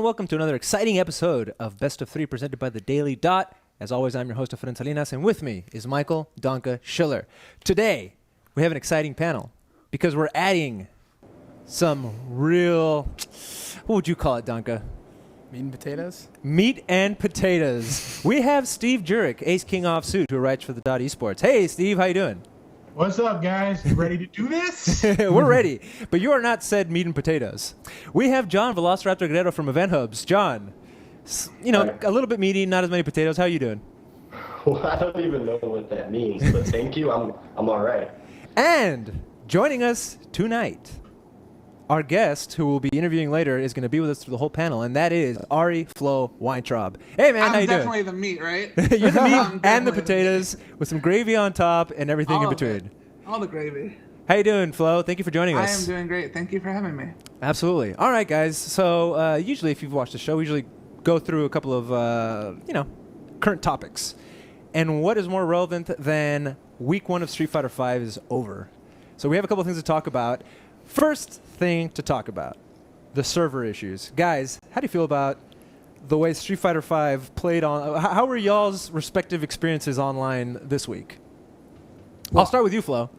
welcome to another exciting episode of Best of 3 presented by The Daily Dot. As always, I'm your host, Efren Salinas, and with me is Michael Donka Schiller. Today, we have an exciting panel because we're adding some real, what would you call it, Donka? Meat and potatoes? Meat and potatoes. We have Steve Jurek, Ace King Offsuit, who writes for the Dot Esports. Hey, Steve, how you doing? What's up, guys? You ready to do this? We're ready, but you are not said meat and potatoes. We have John Velociraptor Guerrero from Event Hubs. John, you know, a little bit meaty, not as many potatoes. How you doing? Well, I don't even know what that means, but thank you. I'm all right. And joining us tonight, our guest, who we'll be interviewing later, is going to be with us through the whole panel, and that is Ari Floe Weintraub. Hey, man, how you doing? I'm definitely the meat, right? You're the meat and the potatoes with some gravy on top and everything All in of between. it. All the gravy. How you doing, Flo? Thank you for joining us. I am doing great. Thank you for having me. Absolutely. All right, guys. So usually if you've watched the show, we usually go through a couple of, current topics. And what is more relevant than week 1 of Street Fighter V is over. So we have a couple of things to talk about. First thing to talk about, the server issues. Guys, how do you feel about the way Street Fighter V played on? How were y'all's respective experiences online this week? Well, I'll start with you, Flo.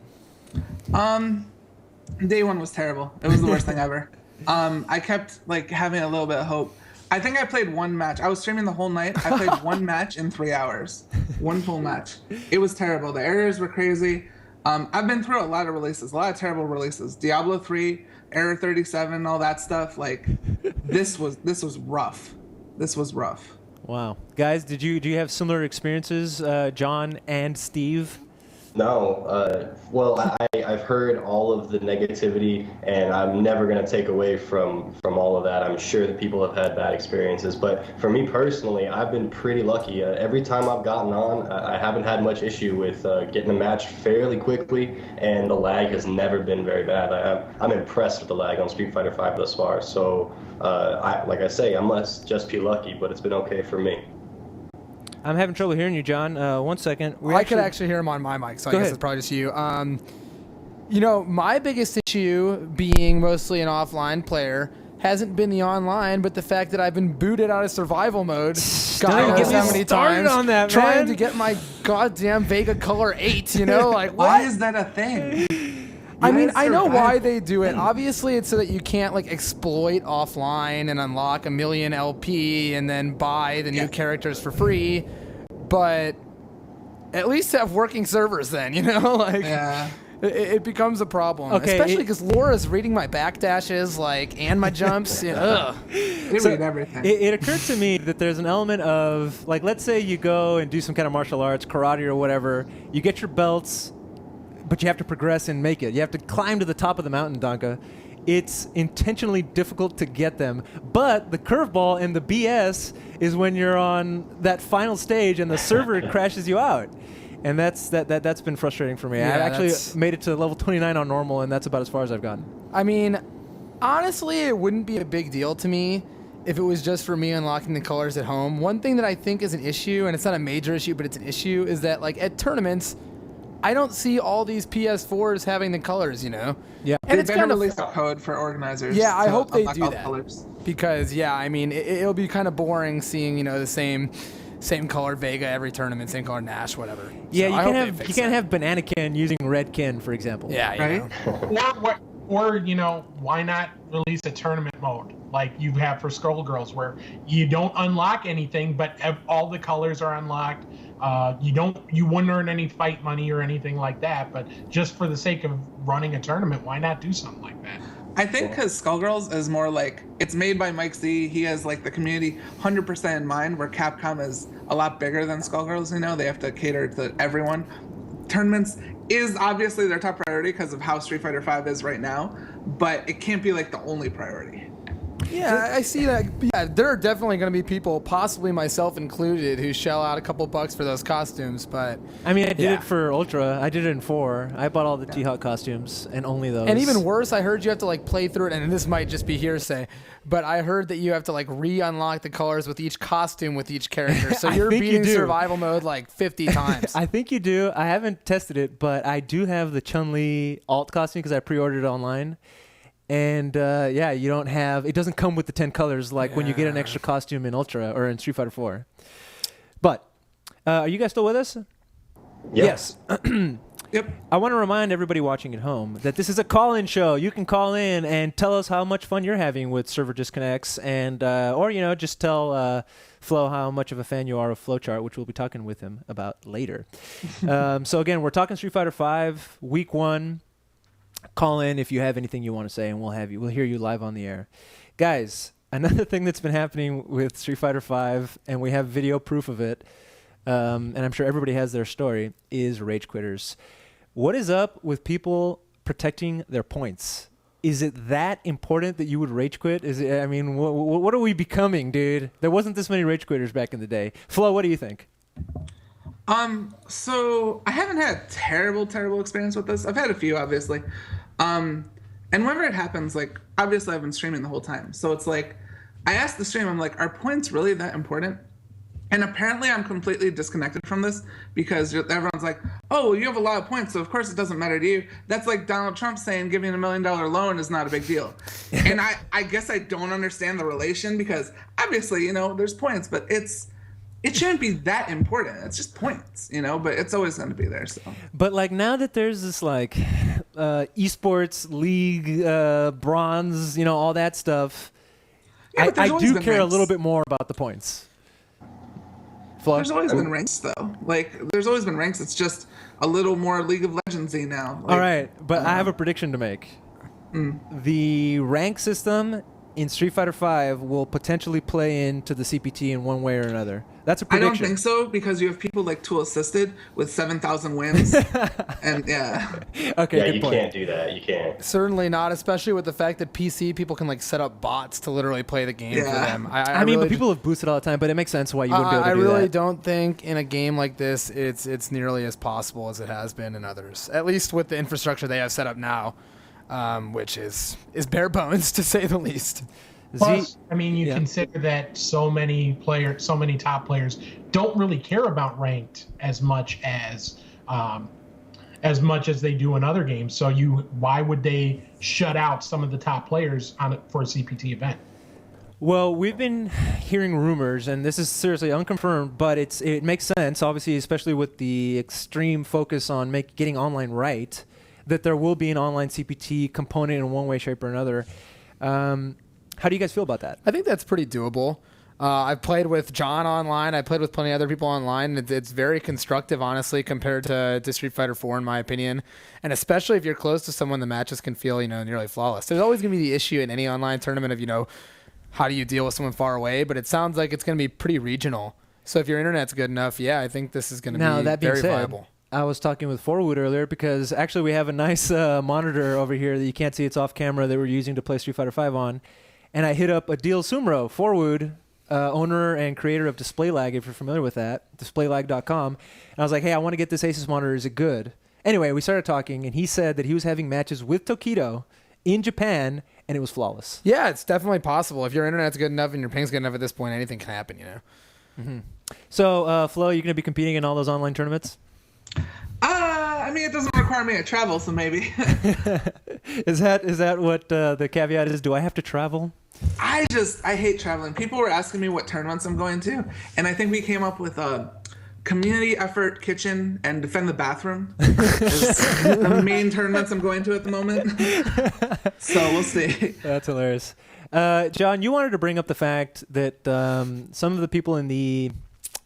Day 1 was terrible. It was the worst thing ever. I kept having a little bit of hope. I think I played one match. I was streaming the whole night. I played one match in 3 hours. One full match. It was terrible. The errors were crazy. I've been through a lot of releases, a lot of terrible releases. Diablo 3, Error 37, all that stuff. This was rough. This was rough. Wow, guys, do you have similar experiences, John and Steve? No, well, I've heard all of the negativity, and I'm never going to take away from all of that. I'm sure that people have had bad experiences, but for me personally, I've been pretty lucky. Every time I've gotten on, I haven't had much issue with getting a match fairly quickly, and the lag has never been very bad. I'm impressed with the lag on Street Fighter V thus far, so like I say, I must just be lucky, but it's been okay for me. I'm having trouble hearing you, John. 1 second. I could actually hear him on my mic, so I guess it's probably just you. My biggest issue, being mostly an offline player, hasn't been the online, but the fact that I've been booted out of survival mode. God knows how many times. On that, trying to get my goddamn Vega Color 8, what? Why is that a thing? I mean, I know why they do it. Obviously, it's so that you can't exploit offline and unlock a million LP and then buy the new characters for free. But at least have working servers then, Yeah. It becomes a problem. Okay, especially because Laura's reading my backdashes, and my jumps. Ugh. They read everything. It occurred to me that there's an element of, let's say you go and do some kind of martial arts, karate or whatever. You get your belts, but you have to progress and make it. You have to climb to the top of the mountain, Donka. It's intentionally difficult to get them. But the curveball and the BS is when you're on that final stage and the server crashes you out. And that's been frustrating for me. Yeah, I actually made it to level 29 on normal, and that's about as far as I've gotten. I mean, honestly, it wouldn't be a big deal to me if it was just for me unlocking the colors at home. One thing that I think is an issue, and it's not a major issue, but it's an issue, is that at tournaments, I don't see all these PS4s having the colors, Yeah. And it's kind kind of of release a code for organizers. Yeah, I hope they unlock do all that. colors. Because it'll be kind of boring seeing the same color Vega every tournament, same color Nash, whatever. Yeah, So you can't have Banana Ken using Red Ken, for example. Yeah, Right? Or why not release a tournament mode like you have for Skullgirls, where you don't unlock anything, but all the colors are unlocked. You wouldn't earn any fight money or anything like that, but just for the sake of running a tournament, why not do something like that? I think because Skullgirls is more it's made by Mike Z. He has the community 100% in mind, where Capcom is a lot bigger than Skullgirls. They have to cater to everyone. Tournaments is obviously their top priority because of how Street Fighter V is right now, but it can't be the only priority. Yeah, I see that. Yeah, there are definitely going to be people, possibly myself included, who shell out a couple bucks for those costumes. But I mean, I did it for Ultra. I did it in 4. I bought all the T-Hawk costumes and only those. And even worse, I heard you have to play through it, and this might just be hearsay, but I heard that you have to re-unlock the colors with each costume with each character. So you're beating survival mode 50 times. I think you do. I haven't tested it, but I do have the Chun-Li alt costume because I pre-ordered it online. And yeah, you don't have. It doesn't come with the 10 colors like when you get an extra costume in Ultra or in Street Fighter 4. But are you guys still with us? Yes. Yep. I want to remind everybody watching at home that this is a call-in show. You can call in and tell us how much fun you're having with server disconnects, and or just tell Flo how much of a fan you are of Flowchart, which we'll be talking with him about later. So again, we're talking Street Fighter V, Week 1. Call in if you have anything you want to say, and we'll hear you live on the air, guys. Another thing that's been happening with Street Fighter V, and we have video proof of it, and I'm sure everybody has their story, is rage quitters. What is up with people protecting their points? Is it that important that you would rage quit? I mean, what are we becoming, dude? There wasn't this many rage quitters back in the day. Flo, what do you think? So I haven't had terrible experience with this. I've had a few, obviously. And whenever it happens, like, obviously I've been streaming the whole time. So it's like, I asked the stream, I'm like, are points really that important? And apparently I'm completely disconnected from this because everyone's like, oh, well, you have a lot of points, so of course it doesn't matter to you. That's like Donald Trump saying giving $1 million loan is not a big deal. And I guess I don't understand the relation because obviously, there's points, but it shouldn't be that important. It's just points, but it's always going to be there. So. But like now that there's this like esports league, bronze, all that stuff, yeah, I do care ranks. a little bit more about the points. Flo? There's always been ranks, though. Like, there's always been ranks. It's just a little more League of Legends-y now. Like, all right, but I have a prediction to make. The rank system in Street Fighter V will potentially play into the CPT in one way or another. That's a I prediction. don't think so because you have people like Tool Assisted with 7,000 wins. And yeah. Okay, yeah, good you point. can't do that. You can't. Certainly not, especially with the fact that PC people can like set up bots to literally play the game for them. I mean, really but people have boosted all the time, but it makes sense why you wouldn't be able to I do really that. don't think in a game like this it's nearly as possible as it has been in others. At least with the infrastructure they have set up now, which is bare bones to say the least. Plus, I mean, you consider that so many top players don't really care about ranked as much as they do in other games. So why would they shut out some of the top players for a CPT event? Well, we've been hearing rumors, and this is seriously unconfirmed, but it makes sense, obviously, especially with the extreme focus on getting online right, that there will be an online CPT component in one way, shape, or another. How do you guys feel about that? I think that's pretty doable. I've played with John online. I played with plenty of other people online. It's very constructive, honestly, compared to Street Fighter 4, in my opinion. And especially if you're close to someone, the matches can feel, nearly flawless. There's always going to be the issue in any online tournament of, how do you deal with someone far away? But it sounds like it's going to be pretty regional. So if your internet's good enough, I think this is going to be very viable. I was talking with Forwood earlier because actually we have a nice monitor over here that you can't see. It's off camera that we're using to play Street Fighter 5 on. And I hit up Adil Sumro, Forwood, owner and creator of DisplayLag, if you're familiar with that, displaylag.com. And I was like, hey, I want to get this Asus monitor. Is it good? Anyway, we started talking, and he said that he was having matches with Tokido in Japan, and it was flawless. Yeah, it's definitely possible. If your internet's good enough and your ping's good enough at this point, anything can happen, Mm-hmm. So, Flo, you're going to be competing in all those online tournaments? I mean, it doesn't require me to travel, so maybe. Is that what the caveat is? Do I have to travel? I hate traveling. People were asking me what tournaments I'm going to, and I think we came up with community effort kitchen and defend the bathroom is the main tournaments I'm going to at the moment. So we'll see. That's hilarious. John, you wanted to bring up the fact that some of the people in the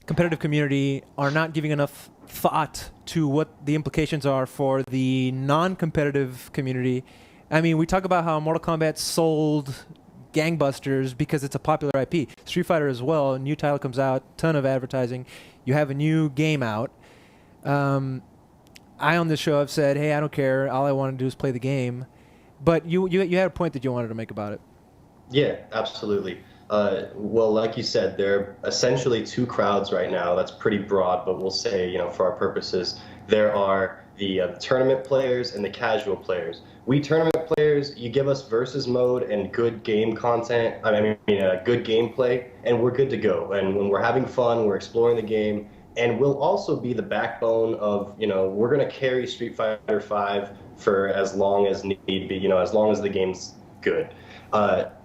competitive community are not giving enough thought to what the implications are for the non-competitive community. I mean, we talk about how Mortal Kombat sold gangbusters because it's a popular IP. Street Fighter as well. A new title comes out, ton of advertising. You have a new game out. I on this show have said, hey, I don't care. All I want to do is play the game. But you had a point that you wanted to make about it. Yeah, absolutely. Well, like you said, there are essentially two crowds right now. That's pretty broad, but we'll say, for our purposes, there are the tournament players and the casual players. We tournament players, you give us versus mode and good game content, good gameplay, and we're good to go. And when we're having fun, we're exploring the game, and we'll also be the backbone of, we're going to carry Street Fighter V for as long as need be, as long as the game's good.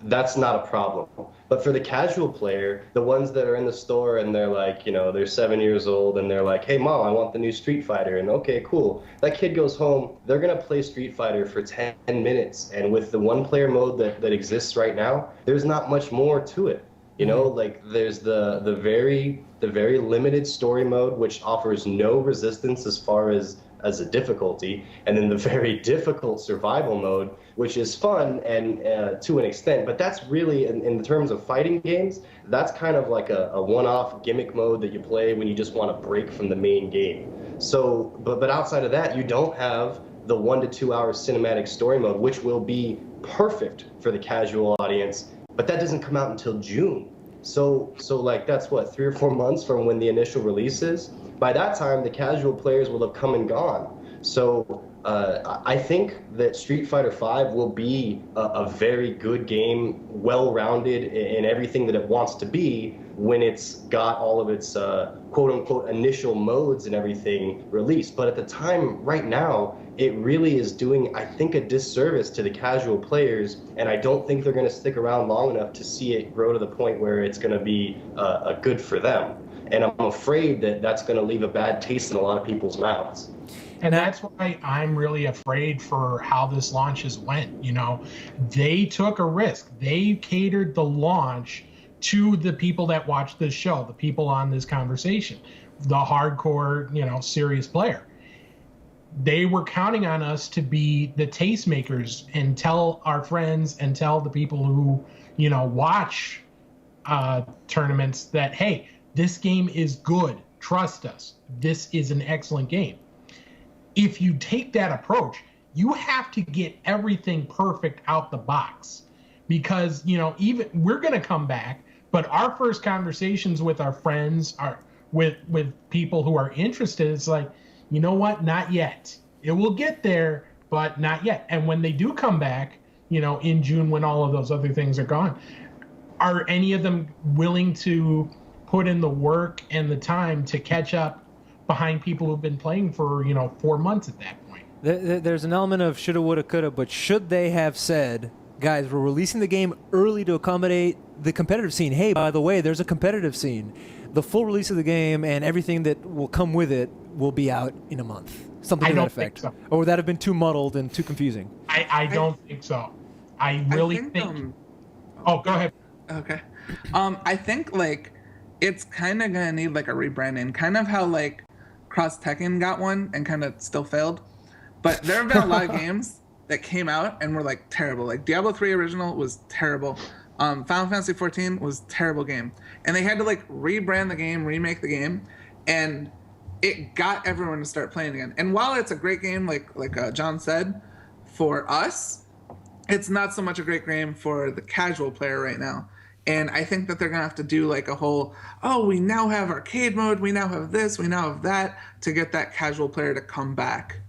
That's not a problem. But for the casual player, the ones that are in the store and they're like, they're 7 years old and they're like, hey, Mom, I want the new Street Fighter. And okay, cool. That kid goes home, they're going to play Street Fighter for 10 minutes. And with the one-player mode that exists right now, there's not much more to it. Like there's the very limited story mode, which offers no resistance as far as a difficulty, and then the very difficult survival mode, which is fun and to an extent, but that's really, in terms of fighting games, that's kind of like a one-off gimmick mode that you play when you just want to break from the main game. So, but outside of that, you don't have the 1 to 2 hour cinematic story mode, which will be perfect for the casual audience, but that doesn't come out until June. So like that's what, 3 or 4 months from when the initial release is. By that time, the casual players will have come and gone. So I think that Street Fighter V will be a very good game, well-rounded in everything that it wants to be when it's got all of its quote-unquote initial modes and everything released. But at the time, right now, it really is doing, I think, a disservice to the casual players, and I don't think they're going to stick around long enough to see it grow to the point where it's going to be good for them. And I'm afraid that that's going to leave a bad taste in a lot of people's mouths. And that's why I'm really afraid for how this launch has went. They took a risk. They catered the launch to the people that watch this show, the people on this conversation, the hardcore, serious player. They were counting on us to be the tastemakers and tell our friends and tell the people who, watch tournaments that, hey, this game is good. Trust us. This is an excellent game. If you take that approach, you have to get everything perfect out the box, because, even we're going to come back, but our first conversations with our friends are with people who are interested. It's like, you know what? Not yet. It will get there, but not yet. And when they do come back, in June, when all of those other things are gone, are any of them willing to put in the work and the time to catch up behind people who've been playing for 4 months at that point? There's an element of shoulda, woulda, coulda, but should they have said, guys, we're releasing the game early to accommodate the competitive scene. Hey, by the way, there's a competitive scene. The full release of the game and everything that will come with it will be out in a month. Something to that effect. So. Or would that have been too muddled and too confusing? I don't think so. I really think oh, go ahead. Okay. I think it's kind of gonna need a rebranding, kind of how Cross Tekken got one and kind of still failed. But there have been a lot of games that came out and were terrible. Diablo 3 original was terrible. Final Fantasy 14 was a terrible game, and they had to rebrand the game, remake the game, and it got everyone to start playing again. And while it's a great game, like John said, for us, it's not so much a great game for the casual player right now. And I think that they're going to have to do a whole, we now have arcade mode, we now have this, we now have that, to get that casual player to come back.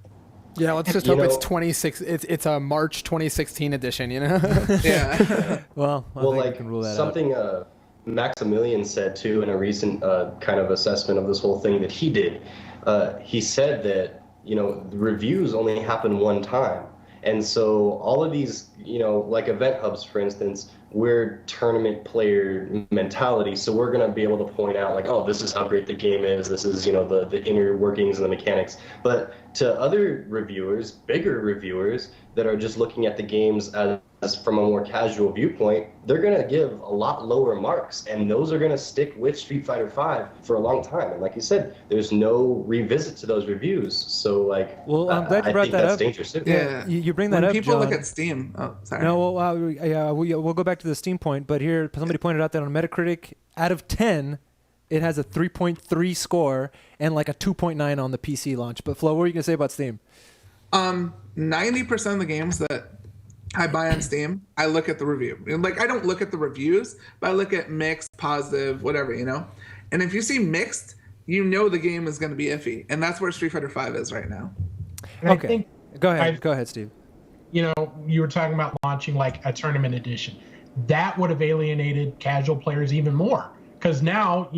Yeah, let's just hope it's 26. It's a March 2016 edition, Yeah. Well, I think we can rule that something out. Maximilian said too in a recent kind of assessment of this whole thing that he did. He said that the reviews only happen one time, and so all of these like event hubs, for instance, we're tournament player mentality, so we're going to be able to point out this is how great the game is, this is the inner workings and the mechanics. But to other reviewers, bigger reviewers that are just looking at the games as from a more casual viewpoint, they're going to give a lot lower marks, and those are going to stick with Street Fighter V for a long time. And like you said, there's no revisit to those reviews. So well, I'm glad you brought that that's up. dangerous too. Yeah, you bring that when up, people John. look at Steam. Oh, sorry. No, we'll go back to the Steam point, but here somebody pointed out that on Metacritic, out of 10, it has a 3.3 score and a 2.9 on the PC launch. But Flo, what were you gonna say about Steam? 90% of the games that I buy on Steam, I look at the review. I don't look at the reviews, but I look at mixed, positive, whatever, And if you see mixed, the game is going to be iffy, and that's where Street Fighter V is right now. And okay, I think go ahead, Steve. You were talking about launching a tournament edition. That would have alienated casual players even more, because now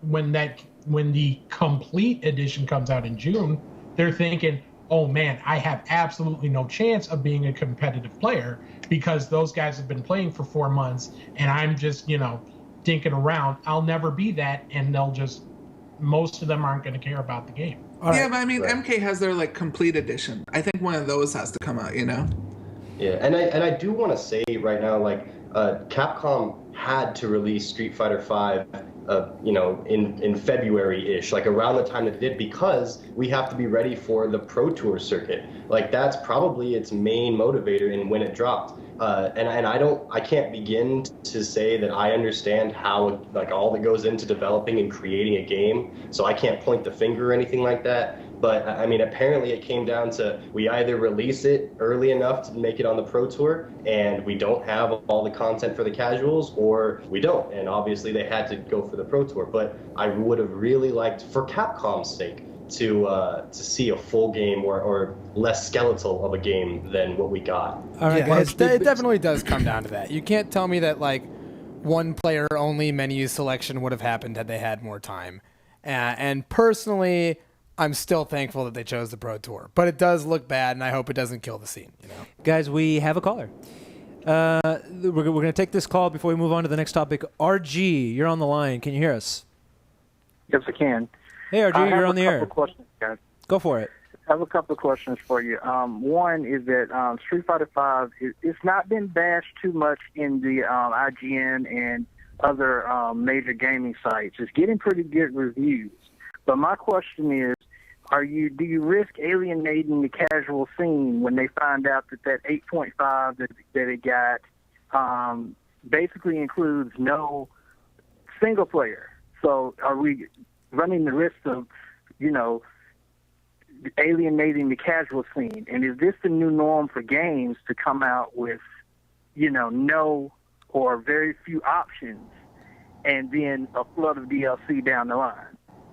when the complete edition comes out in June, they're thinking, oh man, I have absolutely no chance of being a competitive player because those guys have been playing for 4 months and I'm just, dinking around. I'll never be that, and most of them aren't going to care about the game. Yeah, but I mean, MK has their like complete edition. I think one of those has to come out, Yeah, and I do want to say right now, like Capcom had to release Street Fighter V, in February-ish, like around the time that it did, because we have to be ready for the Pro Tour circuit. Like that's probably its main motivator in when it dropped. And I can't begin to say that I understand how like all that goes into developing and creating a game. So I can't point the finger or anything like that. But I mean, apparently it came down to we either release it early enough to make it on the Pro Tour and we don't have all the content for the casuals, or we don't. And obviously they had to go for the Pro Tour. But I would have really liked, for Capcom's sake, to see a full game or less skeletal of a game than what we got. All right, guys. It definitely does come down to that. You can't tell me that like one player only menu selection would have happened had they had more time. And personally, I'm still thankful that they chose the Pro Tour, but it does look bad, and I hope it doesn't kill the scene. Guys, we have a caller. We're going to take this call before we move on to the next topic. RG, you're on the line. Can you hear us? Yes, I can. Hey, RG, you're on the air. I have a couple questions, guys. Go for it. I have a couple of questions for you. One is that Street Fighter V, it's not been bashed too much in the IGN and other major gaming sites. It's getting pretty good reviews. But my question is, do you risk alienating the casual scene when they find out that 8.5 that it got basically includes no single player? So are we running the risk of, alienating the casual scene? And is this the new norm for games to come out with, no or very few options and then a flood of DLC down the line?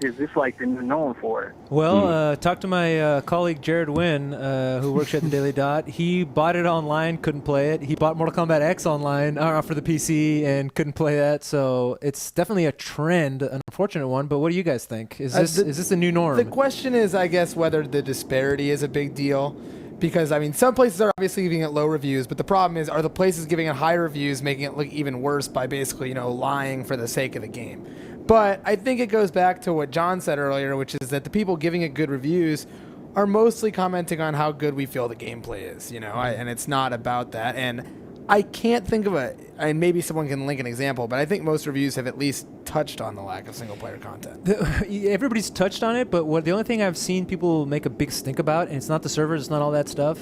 Is this like the new norm for it? Well, talk to my colleague Jared Wynn, who works at the Daily Dot. He bought it online, couldn't play it. He bought Mortal Kombat X online for the PC and couldn't play that. So it's definitely a trend, an unfortunate one. But what do you guys think? Is this the new norm? The question is, I guess, whether the disparity is a big deal. Because, I mean, some places are obviously giving it low reviews, but the problem is, are the places giving it high reviews making it look even worse by basically, lying for the sake of the game? But I think it goes back to what John said earlier, which is that the people giving it good reviews are mostly commenting on how good we feel the gameplay is, and it's not about that. And I can't think of and maybe someone can link an example, but I think most reviews have at least touched on the lack of single-player content. Everybody's touched on it, but the only thing I've seen people make a big stink about, and it's not the servers, it's not all that stuff,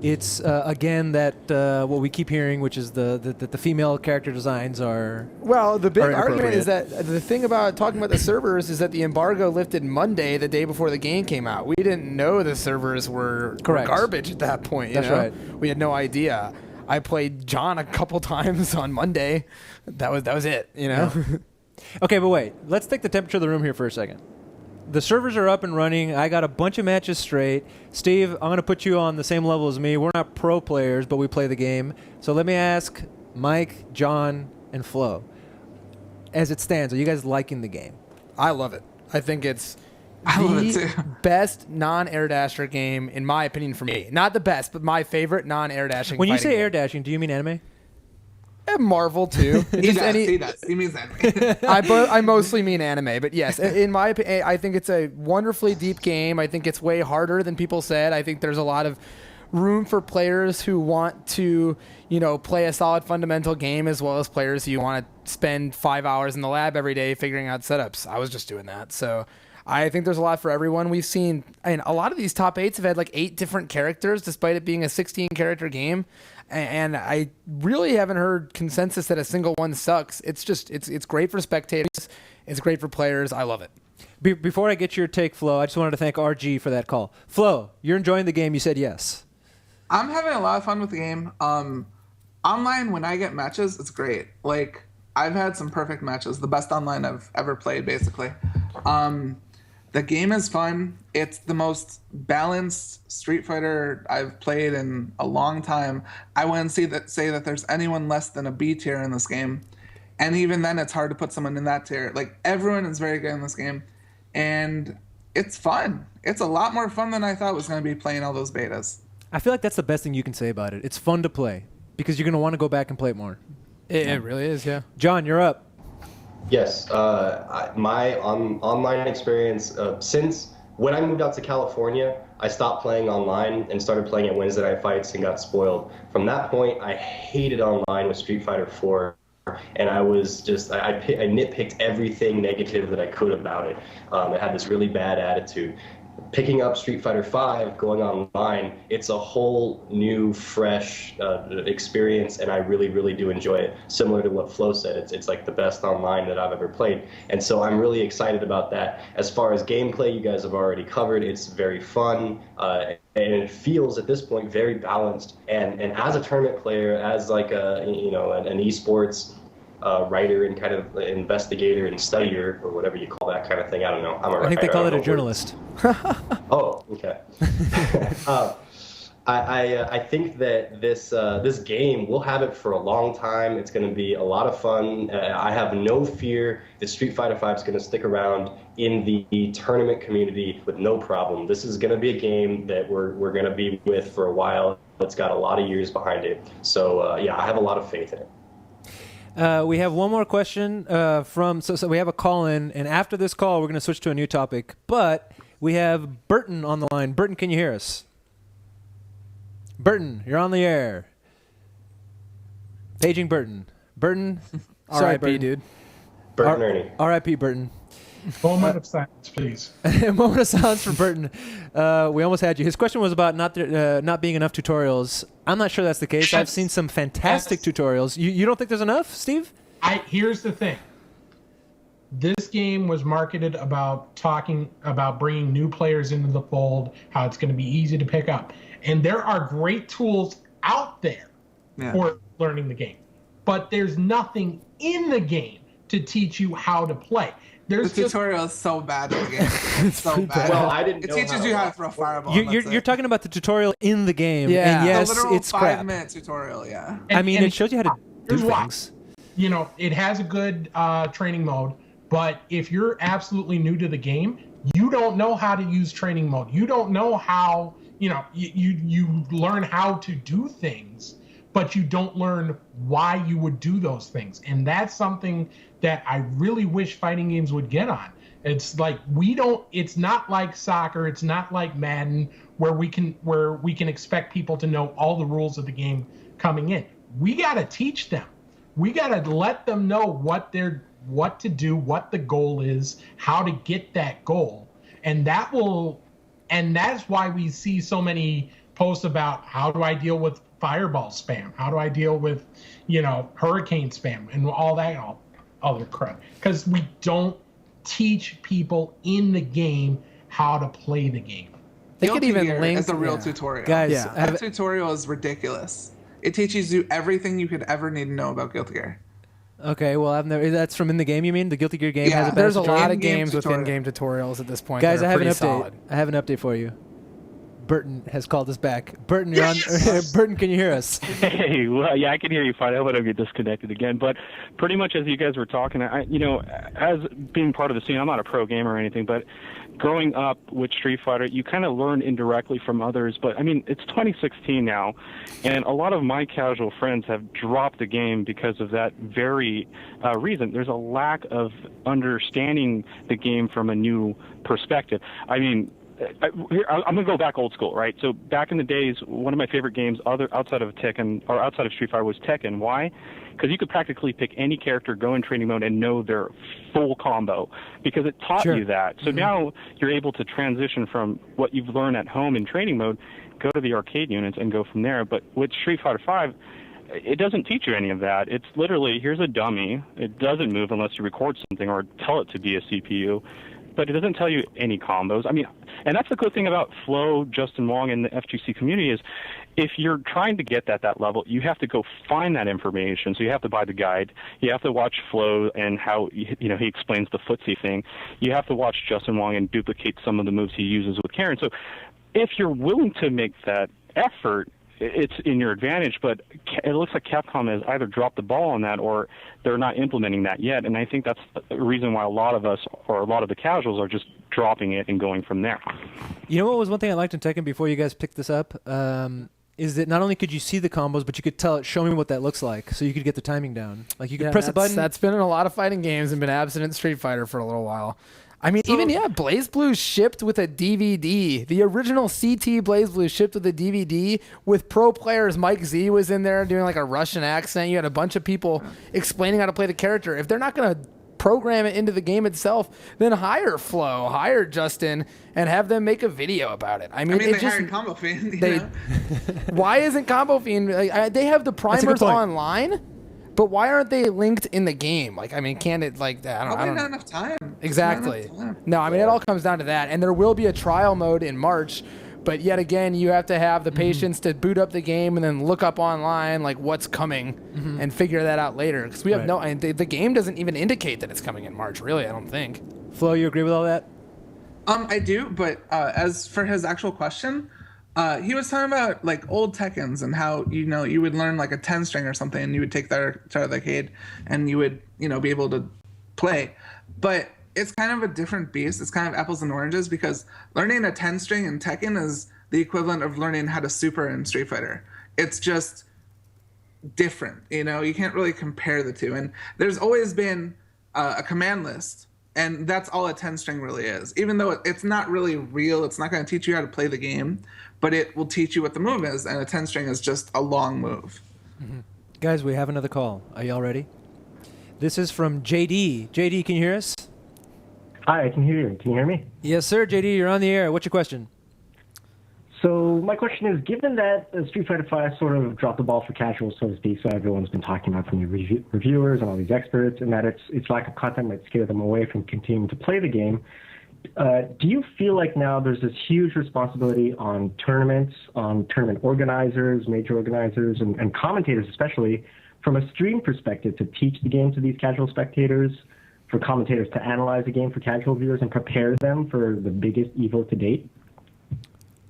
it's, again, that what we keep hearing, which is the female character designs are Well, the big argument is that the thing about talking about the servers is that the embargo lifted Monday, the day before the game came out. We didn't know the servers were garbage at that point. That's right. We had no idea. I played John a couple times on Monday. That was it, Yeah. Okay, but wait. Let's take the temperature of the room here for a second. The servers are up and running. I got a bunch of matches straight. Steve, I'm going to put you on the same level as me. We're not pro players, but we play the game. So let me ask Mike, John, and Flo. As it stands, are you guys liking the game? I love it. I think it's the best non-air dasher game, in my opinion, for me. Not the best, but my favorite non-air dashing. When you say game. air dashing, do you mean anime? And Marvel too. He does. He means anime. I mostly mean anime, but yes, in my opinion, I think it's a wonderfully deep game. I think it's way harder than people said. I think there's a lot of room for players who want to, play a solid fundamental game, as well as players who want to spend 5 hours in the lab every day figuring out setups. I was just doing that, so I think there's a lot for everyone. We've seen, and a lot of these top 8s have had like 8 different characters, despite it being a 16-character game. And I really haven't heard consensus that a single one sucks. It's just, it's great for spectators. It's great for players. I love it. Before I get your take, Flo, I just wanted to thank RG for that call. Flo, you're enjoying the game. You said yes. I'm having a lot of fun with the game. Online, when I get matches, it's great. Like, I've had some perfect matches. The best online I've ever played, basically. The game is fun. It's the most balanced Street Fighter I've played in a long time. I wouldn't say that there's anyone less than a B tier in this game. And even then, it's hard to put someone in that tier. Like, everyone is very good in this game. And it's fun. It's a lot more fun than I thought it was going to be playing all those betas. I feel like that's the best thing you can say about it. It's fun to play because you're going to want to go back and play it more. It really is, yeah. John, you're up. Yes, my online experience since when I moved out to California, I stopped playing online and started playing at Wednesday Night Fights and got spoiled. From that point, I hated online with Street Fighter 4, and I was just I nitpicked everything negative that I could about it. I had this really bad attitude. Picking up Street Fighter 5, going online, it's a whole new, fresh experience, and I really, really do enjoy it. Similar to what Floe said, it's like the best online that I've ever played, and so I'm really excited about that. As far as gameplay, you guys have already covered. It's very fun, and it feels at this point very balanced. And as a tournament player, as like an esports writer and kind of investigator and studier, or whatever you call that kind of thing. I don't know. I think they call it a journalist. Oh, okay. I think that this game, we'll have it for a long time. It's going to be a lot of fun. I have no fear that Street Fighter V is going to stick around in the tournament community with no problem. This is going to be a game that we're going to be with for a while. It's got a lot of years behind it. So, yeah, I have a lot of faith in it. We have one more question so we have a call in, and after this call, we're going to switch to a new topic. But we have Burton on the line. Burton, can you hear us? Burton, you're on the air. Paging Burton. Burton, sorry, R.I.P., dude. Burton Ernie. R.I.P. Burton. Moment of silence, please. A moment of silence for Burton. We almost had you. His question was about not being enough tutorials. I'm not sure that's the case. I've seen some fantastic tutorials. You don't think there's enough, Steve? Here's the thing. This game was marketed about talking about bringing new players into the fold, how it's going to be easy to pick up. And there are great tools out there for learning the game. But there's nothing in the game to teach you how to play. The tutorial is so bad in the game. It's so bad. Well, I didn't it know teaches you how to throw a fireball. You're talking about the tutorial in the game. Yeah. And yes, the literal it's crap. 5-minute tutorial, yeah. I mean, it shows you how to do here's why. things. You know, it has a good training mode, but if you're absolutely new to the game, you don't know how to use training mode. You don't know how, you learn how to do things, but you don't learn why you would do those things. And that's something that I really wish fighting games would get on. It's like it's not like soccer, it's not like Madden where we can expect people to know all the rules of the game coming in. We got to teach them. We got to let them know what to do, what the goal is, how to get that goal. And that's why we see so many posts about how do I deal with fireball spam? How do I deal with, hurricane spam and all that other crap? Because we don't teach people in the game how to play the game. They could even link as a real tutorial. Guys, Yeah. That tutorial is ridiculous. It teaches you everything you could ever need to know about Guilty Gear. Okay, well, that's from in the game, you mean? The Guilty Gear game has a better There's a lot of In-game games with tutorial. in-game tutorials at this point. Guys, that I are have an pretty update. solid. I have an update for you. Burton has called us back. Burton, you're on. Burton, can you hear us? Hey, well, yeah, I can hear you fine. I hope I don't get disconnected again. But pretty much as you guys were talking, as being part of the scene, I'm not a pro gamer or anything, but growing up with Street Fighter, you kind of learn indirectly from others. But, I mean, it's 2016 now, and a lot of my casual friends have dropped the game because of that very reason. There's a lack of understanding the game from a new perspective. I mean, I'm going to go back old school, right? So back in the days, one of my favorite games outside of Tekken or outside of Street Fighter was Tekken. Why? Because you could practically pick any character, go in training mode, and know their full combo because it taught you that. So now you're able to transition from what you've learned at home in training mode, go to the arcade units, and go from there. But with Street Fighter V, it doesn't teach you any of that. It's literally, here's a dummy. It doesn't move unless you record something or tell it to be a CPU. But it doesn't tell you any combos. I mean, and that's the cool thing about Floe, Justin Wong, and the FGC community is if you're trying to get that level, you have to go find that information. So you have to buy the guide. You have to watch Floe and how, he explains the footsie thing. You have to watch Justin Wong and duplicate some of the moves he uses with Karen. So if you're willing to make that effort, it's in your advantage, but it looks like Capcom has either dropped the ball on that or they're not implementing that yet. And I think that's the reason why a lot of us, or a lot of the casuals, are just dropping it and going from there. You know what was one thing I liked in Tekken before you guys picked this up? Is that not only could you see the combos, but you could tell it, show me what that looks like, so you could get the timing down. Like you could press a button. That's been in a lot of fighting games and been absent in Street Fighter for a little while. I mean, Blaze Blue shipped with a DVD. The original CT Blaze Blue shipped with a DVD with pro players. Mike Z was in there doing like a Russian accent. You had a bunch of people explaining how to play the character. If they're not going to program it into the game itself, then hire Floe, hire Justin, and have them make a video about it. I mean they hired Combo Fiend. Why isn't Combo Fiend? Like, they have the primers online, but why aren't they linked in the game? Like, I mean, can it like that? I don't know. Not enough time. Exactly. No, I mean, it all comes down to that. And there will be a trial mode in March, but yet again, you have to have the patience to boot up the game and then look up online like what's coming and figure that out later. Because we have and the game doesn't even indicate that it's coming in March. Really, I don't think. Flo, you agree with all that? I do, but as for his actual question, he was talking about like old Tekkens and how you would learn like a 10 string or something, and you would take that to the arcade and you would be able to play, but it's kind of a different beast. It's kind of apples and oranges, because learning a 10 string in Tekken is the equivalent of learning how to super in Street Fighter. It's just different, you can't really compare the two. And there's always been a command list, and that's all a 10 string really is. Even though it's not really real, it's not going to teach you how to play the game, but it will teach you what the move is, and a 10 string is just a long move. Guys, we have another call. Are y'all ready? This is from JD. JD, can you hear us? Hi, I can hear you. Can you hear me? Yes, sir, JD. You're on the air. What's your question? So my question is, given that Street Fighter V sort of dropped the ball for casuals, so to speak, so everyone's been talking about from the reviewers and all these experts, and that its lack of content might scare them away from continuing to play the game, do you feel like now there's this huge responsibility on tournaments, on tournament organizers, major organizers, and commentators especially, from a stream perspective, to teach the game to these casual spectators, for commentators to analyze the game for casual viewers and prepare them for the biggest EVO to date?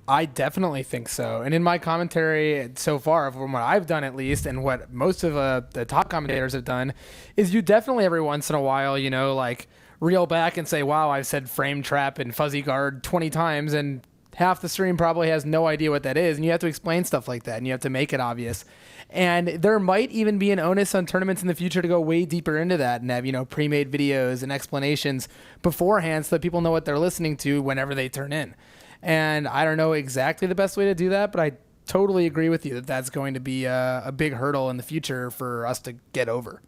I definitely think so. And in my commentary so far, from what I've done at least, and what most of the top commentators have done, is you definitely every once in a while, like reel back and say, wow, I've said frame trap and fuzzy guard 20 times, and half the stream probably has no idea what that is. And you have to explain stuff like that, and you have to make it obvious. And there might even be an onus on tournaments in the future to go way deeper into that and have, pre-made videos and explanations beforehand so that people know what they're listening to whenever they turn in. And I don't know exactly the best way to do that, but I totally agree with you that that's going to be a big hurdle in the future for us to get over.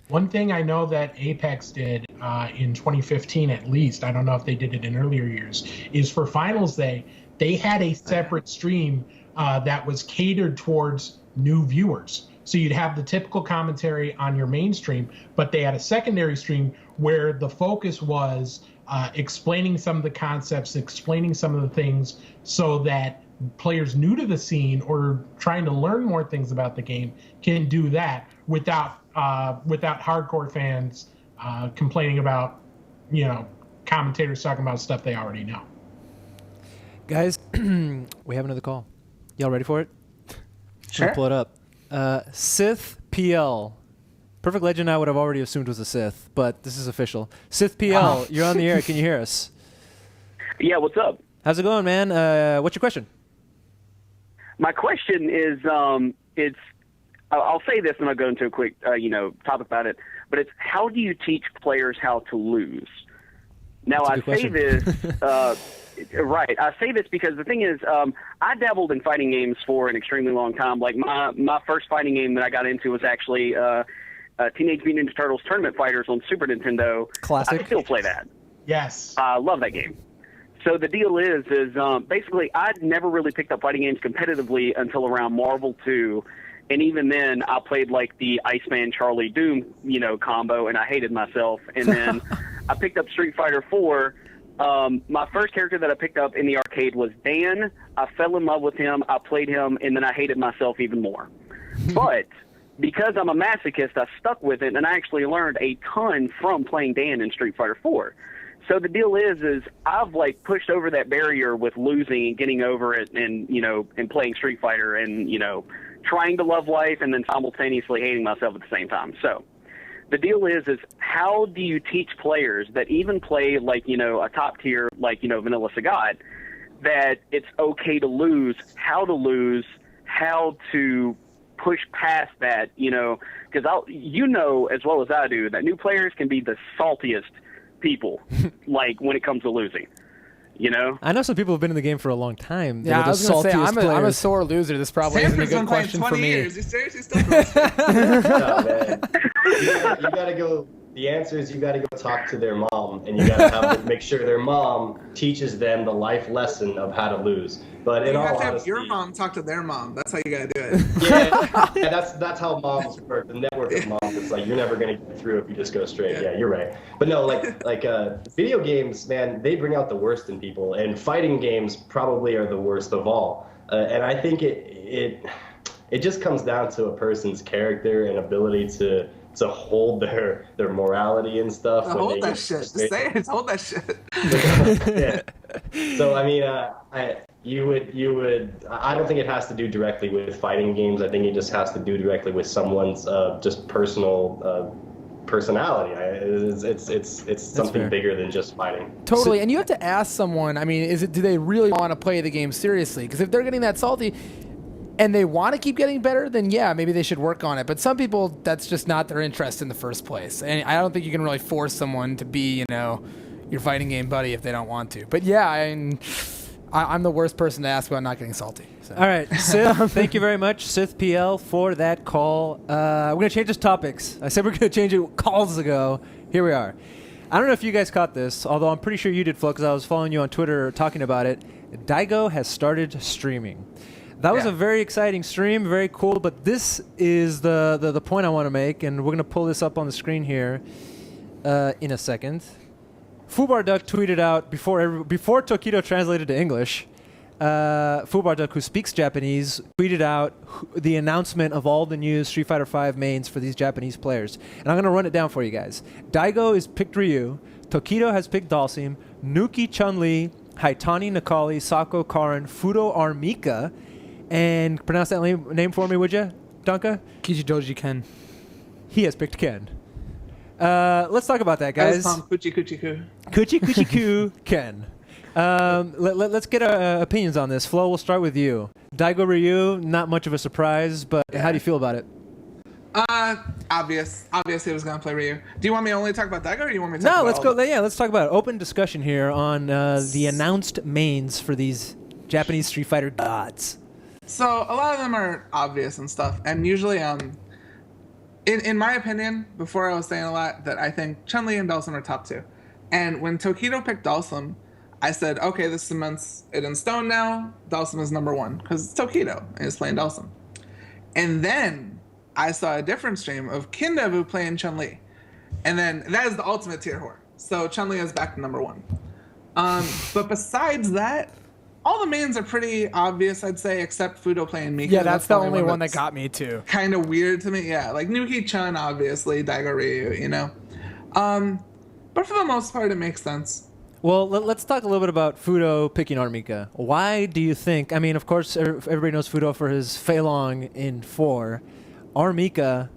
One thing I know that Apex did in 2015 at least, I don't know if they did it in earlier years, is for Finals Day, they had a separate stream that was catered towards new viewers. So you'd have the typical commentary on your main stream, but they had a secondary stream where the focus was explaining some of the concepts, explaining some of the things, so that players new to the scene or trying to learn more things about the game can do that without hardcore fans complaining about, commentators talking about stuff they already know. Guys, we have another call. Y'all ready for it? Sure. I'll pull it up. Sith PL. Perfect Legend I would have already assumed was a Sith, but this is official. Sith PL, you're on the air. Can you hear us? Yeah, what's up? How's it going, man? What's your question? My question is, I'll say this and I'll go into a quick, topic about it, but it's how do you teach players how to lose? Now, I say this, right, I say this because the thing is, I dabbled in fighting games for an extremely long time. Like, my first fighting game that I got into was actually Teenage Mutant Ninja Turtles Tournament Fighters on Super Nintendo. Classic. I still play that. Yes. I love that game. So the deal is basically I'd never really picked up fighting games competitively until around Marvel 2. And even then, I played like the Iceman Charlie Doom, combo, and I hated myself. And then I picked up Street Fighter 4. My first character that I picked up in the arcade was Dan. I fell in love with him. I played him, and then I hated myself even more. But because I'm a masochist, I stuck with it, and I actually learned a ton from playing Dan in Street Fighter 4. So the deal is I've like pushed over that barrier with losing and getting over it, and and playing Street Fighter, and trying to love life and then simultaneously hating myself at the same time. So the deal is how do you teach players that even play like a top tier like Vanilla Sagat, that it's okay to lose, how to push past that, because as well as I do that new players can be the saltiest people like when it comes to losing. I know some people have been in the game for a long time. Yeah, I was going to say, I'm a sore loser. This probably isn't a good question for me. Years. You seriously still no, man. You gotta go. The answer is you gotta go talk to their mom, and you gotta make sure their mom teaches them the life lesson of how to lose. But in all honesty, have your mom talk to their mom. That's how you gotta do it. Yeah, that's how moms work. The network of moms. It's like you're never gonna get through if you just go straight. Yeah, you're right. But no, like video games, man, they bring out the worst in people, and fighting games probably are the worst of all. And I think it just comes down to a person's character and ability to hold their morality and stuff. Hold that shit. Just say it. Hold that shit. Yeah. So I mean, you would. I don't think it has to do directly with fighting games. I think it just has to do directly with someone's just personal personality. It's something bigger than just fighting. Totally. And you have to ask someone. I mean, do they really want to play the game seriously? Because if they're getting that salty and they want to keep getting better, then yeah, maybe they should work on it. But some people, that's just not their interest in the first place. And I don't think you can really force someone to be, your fighting game buddy if they don't want to. But yeah, I'm the worst person to ask about not getting salty. So. All right, Sith, thank you very much, Sith PL, for that call. We're going to change this topics. I said we're going to change it calls ago. Here we are. I don't know if you guys caught this, although I'm pretty sure you did, Flo, because I was following you on Twitter talking about it. Daigo has started streaming. That was a very exciting stream, very cool, but this is the point I want to make, and we're going to pull this up on the screen here in a second. Fubar Duck tweeted out, before Tokido translated to English, Fubar Duck, who speaks Japanese, tweeted out the announcement of all the new Street Fighter V mains for these Japanese players. And I'm going to run it down for you guys. Daigo is picked Ryu, Tokido has picked Dalsim, Nuki Chun-Li, Haitani Nakali, Sako Karin, Fudo Armika, and pronounce that name for me, would you, Donka? Kichidoji Ken. He has picked Ken. Let's talk about that, guys. Kuchi Kuchi Ku. Kuchi Kuchi Ku Ken. Let's get our opinions on this. Flo, we'll start with you. Daigo Ryu, not much of a surprise, but how do you feel about it? Obvious. Obviously, I was going to play Ryu. Do you want me to only talk about Daigo, or do you want me to talk about let's go. Yeah, let's talk about it. Open discussion here on the announced mains for these Japanese Street Fighter gods. So a lot of them are obvious and stuff, and usually, in my opinion, before I was saying a lot, that I think Chun-Li and Dalsim are top two. And when Tokido picked Dalsim, I said, okay, this cements it in stone now. Dalsim is number one because it's Tokido and he's playing Dalsim. And then I saw a different stream of Kindevu playing Chun-Li, and then that is the ultimate tier whore. So Chun-Li is back to number one. But besides that, all the mains are pretty obvious, I'd say, except Fudo playing Mika. Yeah, that's the only one that got me too. Kind of weird to me, yeah. Like Nuki-chan, obviously, Daigo Ryu, But for the most part, it makes sense. Well, let's talk a little bit about Fudo picking Armika. Why do you think, I mean, of course, everybody knows Fudo for his Fei Long in 4. Armika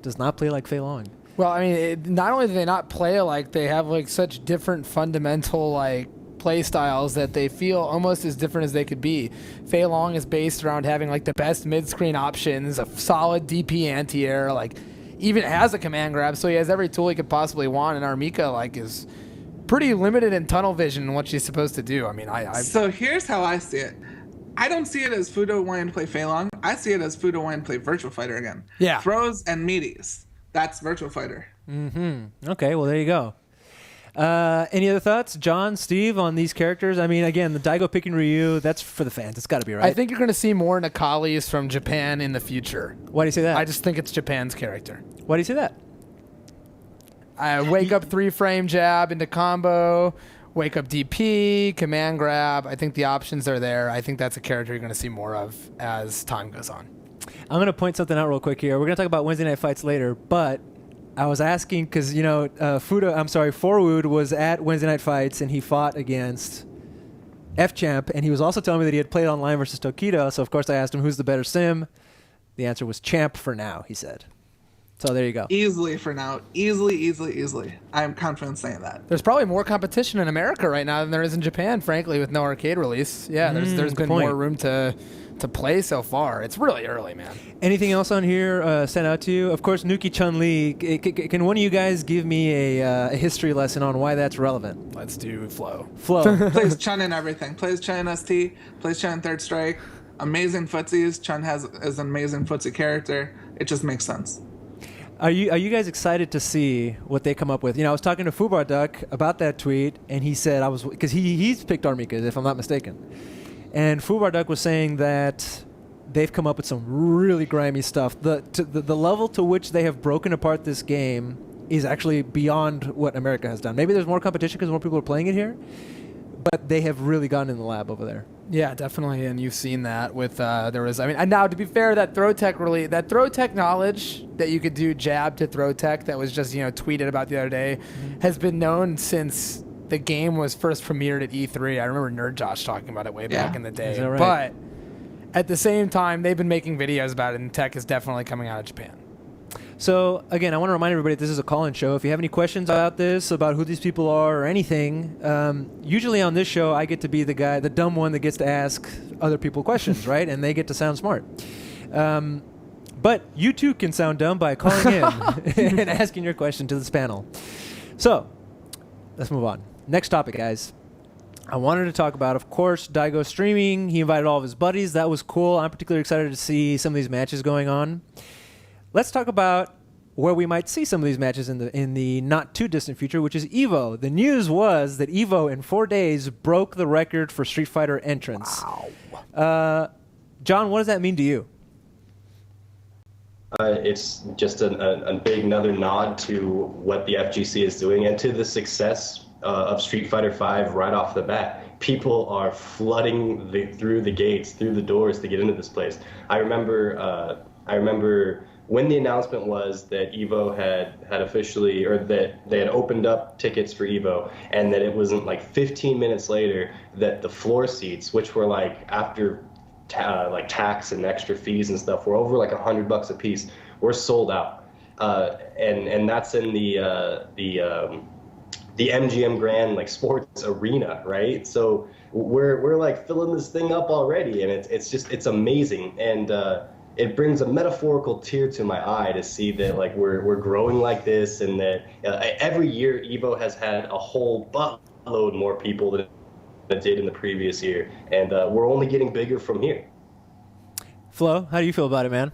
does not play like Fei Long. Well, I mean, not only do they not play alike, they have like such different fundamental play styles that they feel almost as different as they could be. Fei Long is based around having like the best mid-screen options, a solid DP anti-air, even has a command grab, so he has every tool he could possibly want, and Armika is pretty limited in tunnel vision in what she's supposed to do. I mean, So here's how I see it. I don't see it as Fudo wanting to play Fei Long. I see it as Fudo wanting to play Virtual Fighter again. Yeah. Throws and meaties. That's Virtual Fighter. Mm-hmm. Okay, well, there you go. Any other thoughts, John, Steve, on these characters? I mean, again, the Daigo picking Ryu, that's for the fans. It's got to be right. I think you're going to see more Nakalis from Japan in the future. Why do you say that? I just think it's Japan's character. Why do you say that? Wake up 3-frame jab into combo, wake up DP, command grab. I think the options are there. I think that's a character you're going to see more of as time goes on. I'm going to point something out real quick here. We're going to talk about Wednesday Night Fights later, but I was asking because Forwood was at Wednesday Night Fights and he fought against F-Champ, and he was also telling me that he had played online versus Tokido. So of course I asked him who's the better sim. The answer was Champ for now, he said. So there you go. Easily for now. Easily. I'm confident saying that. There's probably more competition in America right now than there is in Japan, frankly, with no arcade release. Yeah, there's been more room to play so far. It's really early, man. Anything else on here sent out to you? Of course, Nuki Chun-Li. Can one of you guys give me a history lesson on why that's relevant? Let's do Floe. Plays Chun in everything. Plays Chun in ST. Plays Chun in Third Strike. Amazing footsies. Chun is an amazing footsie character. It just makes sense. Are you guys excited to see what they come up with? I was talking to Fubar Duck about that tweet, and he said because he's picked Armika, if I'm not mistaken, and Fubar Duck was saying that they've come up with some really grimy stuff. The level to which they have broken apart this game is actually beyond what America has done. Maybe there's more competition because more people are playing it here, but they have really gone in the lab over there. Yeah, definitely, and you've seen that with and now to be fair, that throw tech knowledge that you could do jab to throw tech that was just tweeted about the other day has been known since the game was first premiered at E3. I remember Nerd Josh talking about it way back in the day. Is that right? But at the same time, they've been making videos about it, and tech is definitely coming out of Japan. So, again, I want to remind everybody this is a call-in show. If you have any questions about this, about who these people are or anything, usually on this show I get to be the dumb one that gets to ask other people questions, right? And they get to sound smart. But you too can sound dumb by calling in and asking your question to this panel. So, let's move on. Next topic, guys. I wanted to talk about, of course, Daigo streaming. He invited all of his buddies. That was cool. I'm particularly excited to see some of these matches going on. Let's talk about where we might see some of these matches in the not too distant future, which is EVO. The news was that EVO in 4 days broke the record for Street Fighter entrants. Wow. John, what does that mean to you? It's just a big another nod to what the FGC is doing and to the success of Street Fighter V right off the bat. People are flooding through the gates, through the doors to get into this place. I remember when the announcement was that EVO had officially, or that they had opened up tickets for EVO, and that it wasn't like 15 minutes later that the floor seats, which were like after tax and extra fees and stuff, were over like $100 a piece, were sold out. And that's in the MGM Grand like sports arena, right? So we're like filling this thing up already, and it's amazing. And it brings a metaphorical tear to my eye to see that like we're growing like this, and that every year EVO has had a whole buttload more people than it did in the previous year, and we're only getting bigger from here. Flo, how do you feel about it, man?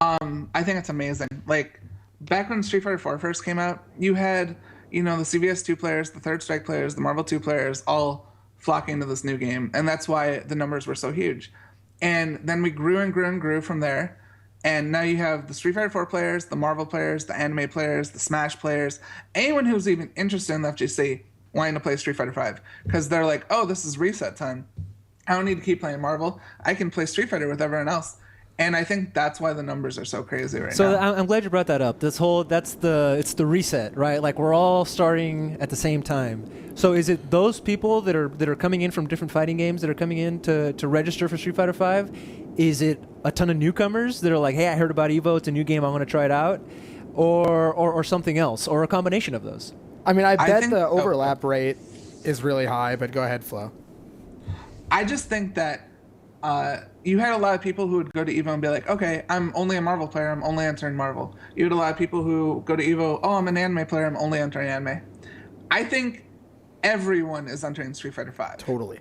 I think it's amazing. Like back when Street Fighter 4 first came out, you had the CVS 2 players, the Third Strike players, the Marvel 2 players all flocking to this new game, and that's why the numbers were so huge. And then we grew and grew and grew from there. And now you have the Street Fighter 4 players, the Marvel players, the anime players, the Smash players, anyone who's even interested in the FGC wanting to play Street Fighter 5. Because they're like, oh, this is reset time. I don't need to keep playing Marvel. I can play Street Fighter with everyone else. And I think that's why the numbers are so crazy right now. So I'm glad you brought that up. It's the reset, right? Like we're all starting at the same time. So is it those people that are coming in from different fighting games that are coming in to register for Street Fighter V? Is it a ton of newcomers that are like, hey, I heard about EVO, it's a new game, I want to try it out? Or something else, or a combination of those? I mean, I bet the overlap rate is really high, but go ahead, Flo. I just think that you had a lot of people who would go to EVO and be like, okay, I'm only a Marvel player, I'm only entering Marvel. You had a lot of people who go to EVO, oh, I'm an anime player, I'm only entering anime. I think everyone is entering Street Fighter V. Totally.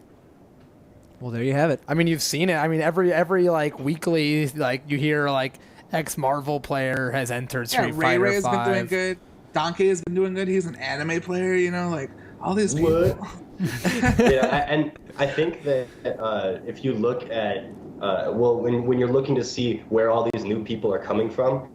Well, there you have it. I mean, you've seen it. I mean, every like weekly, like you hear like ex-Marvel player has entered Street Fighter V. Ray has been doing good. Donkey has been doing good. He's an anime player, like all these people. Yeah, and I think that if you look at when you're looking to see where all these new people are coming from,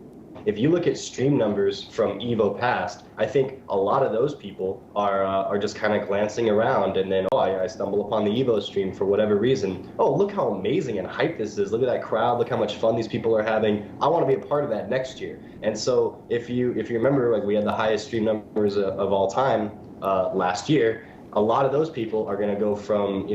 if you look at stream numbers from Evo past, I think a lot of those people are just kind of glancing around, and then I stumble upon the Evo stream for whatever reason. Oh, look how amazing and hype this is! Look at that crowd! Look how much fun these people are having! I want to be a part of that next year. And so if you remember, like, we had the highest stream numbers of all time last year. A lot of those people are going to go from,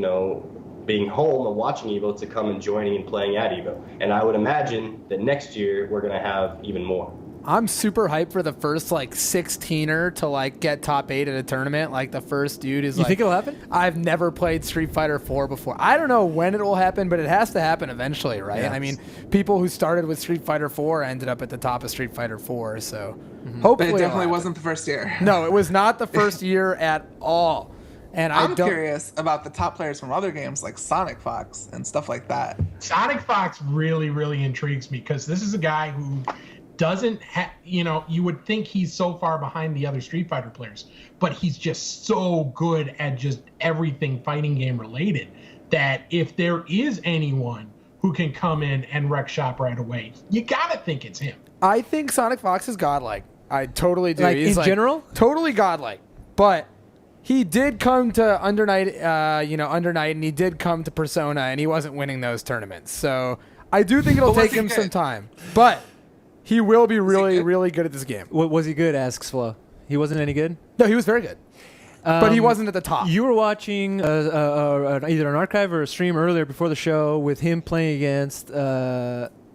being home and watching Evo to come and joining and playing at Evo. And I would imagine that next year we're going to have even more. I'm super hyped for the first 16er to get top 8 at a tournament. Like the first dude is You think it'll happen? I've never played Street Fighter 4 before. I don't know when it will happen, but it has to happen eventually, right? Yes. I mean, people who started with Street Fighter 4 ended up at the top of Street Fighter 4, so hopefully But it definitely it'll wasn't the first year. No, it was not the first year at all. And I'm curious about the top players from other games like Sonic Fox and stuff like that. Sonic Fox really, really intrigues me because this is a guy who doesn't have, you would think he's so far behind the other Street Fighter players, but he's just so good at just everything fighting game related that if there is anyone who can come in and wreck shop right away, you gotta think it's him. I think Sonic Fox is godlike. I totally do. Like, He's in general? Totally godlike. But he did come to Under Night, and he did come to Persona, and he wasn't winning those tournaments. So I do think it'll take him some time. But he will be really, really good at this game. Was he good? Asks Floe. He wasn't any good? No, he was very good. But he wasn't at the top. You were watching either an archive or a stream earlier before the show with him playing against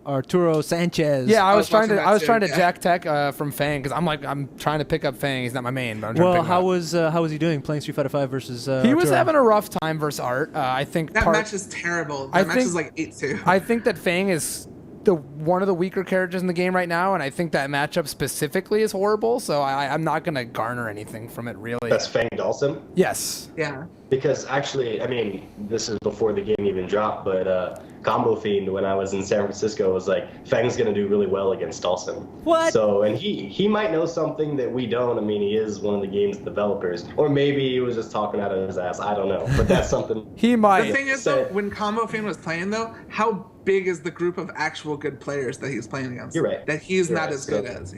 Arturo Sanchez. Yeah, I was trying to jack tech from Fang because I'm trying to pick up Fang. He's not my main, but I'm trying to pick him up. How was he doing playing Street Fighter 5 versus? He was Arturo? having a rough time versus Art. I think that match is terrible. That match is like 8-2. I think that Fang is one of the weaker characters in the game right now, and I think that matchup specifically is horrible. So I'm not going to garner anything from it really. That's Fang Dawson? Yes. Yeah. Because actually, I mean, this is before the game even dropped, but Combo Fiend, when I was in San Francisco, was like, Fang's going to do really well against Dawson. What? So, and he might know something that we don't. I mean, he is one of the game's developers. Or maybe he was just talking out of his ass. I don't know. But that's something. He might. The thing is, though, when Combo Fiend was playing, though, how big is the group of actual good players that he's playing against? You're right. That he's You're not right. as good as,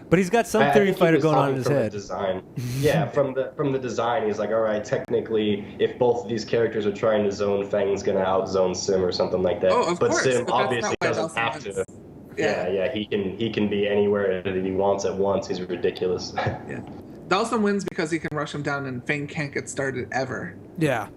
But he's got some theory fighter going on in his head. Design. Yeah, from the design, he's like, all right, technically, if both of these characters are trying to zone, Fang's gonna outzone Sim or something like that. Oh, of but course, Sim but obviously that's not doesn't why have Dawson to. wins. Yeah, he can be anywhere that he wants at once. He's ridiculous. Yeah. Dawson wins because he can rush him down and Fang can't get started ever. Yeah.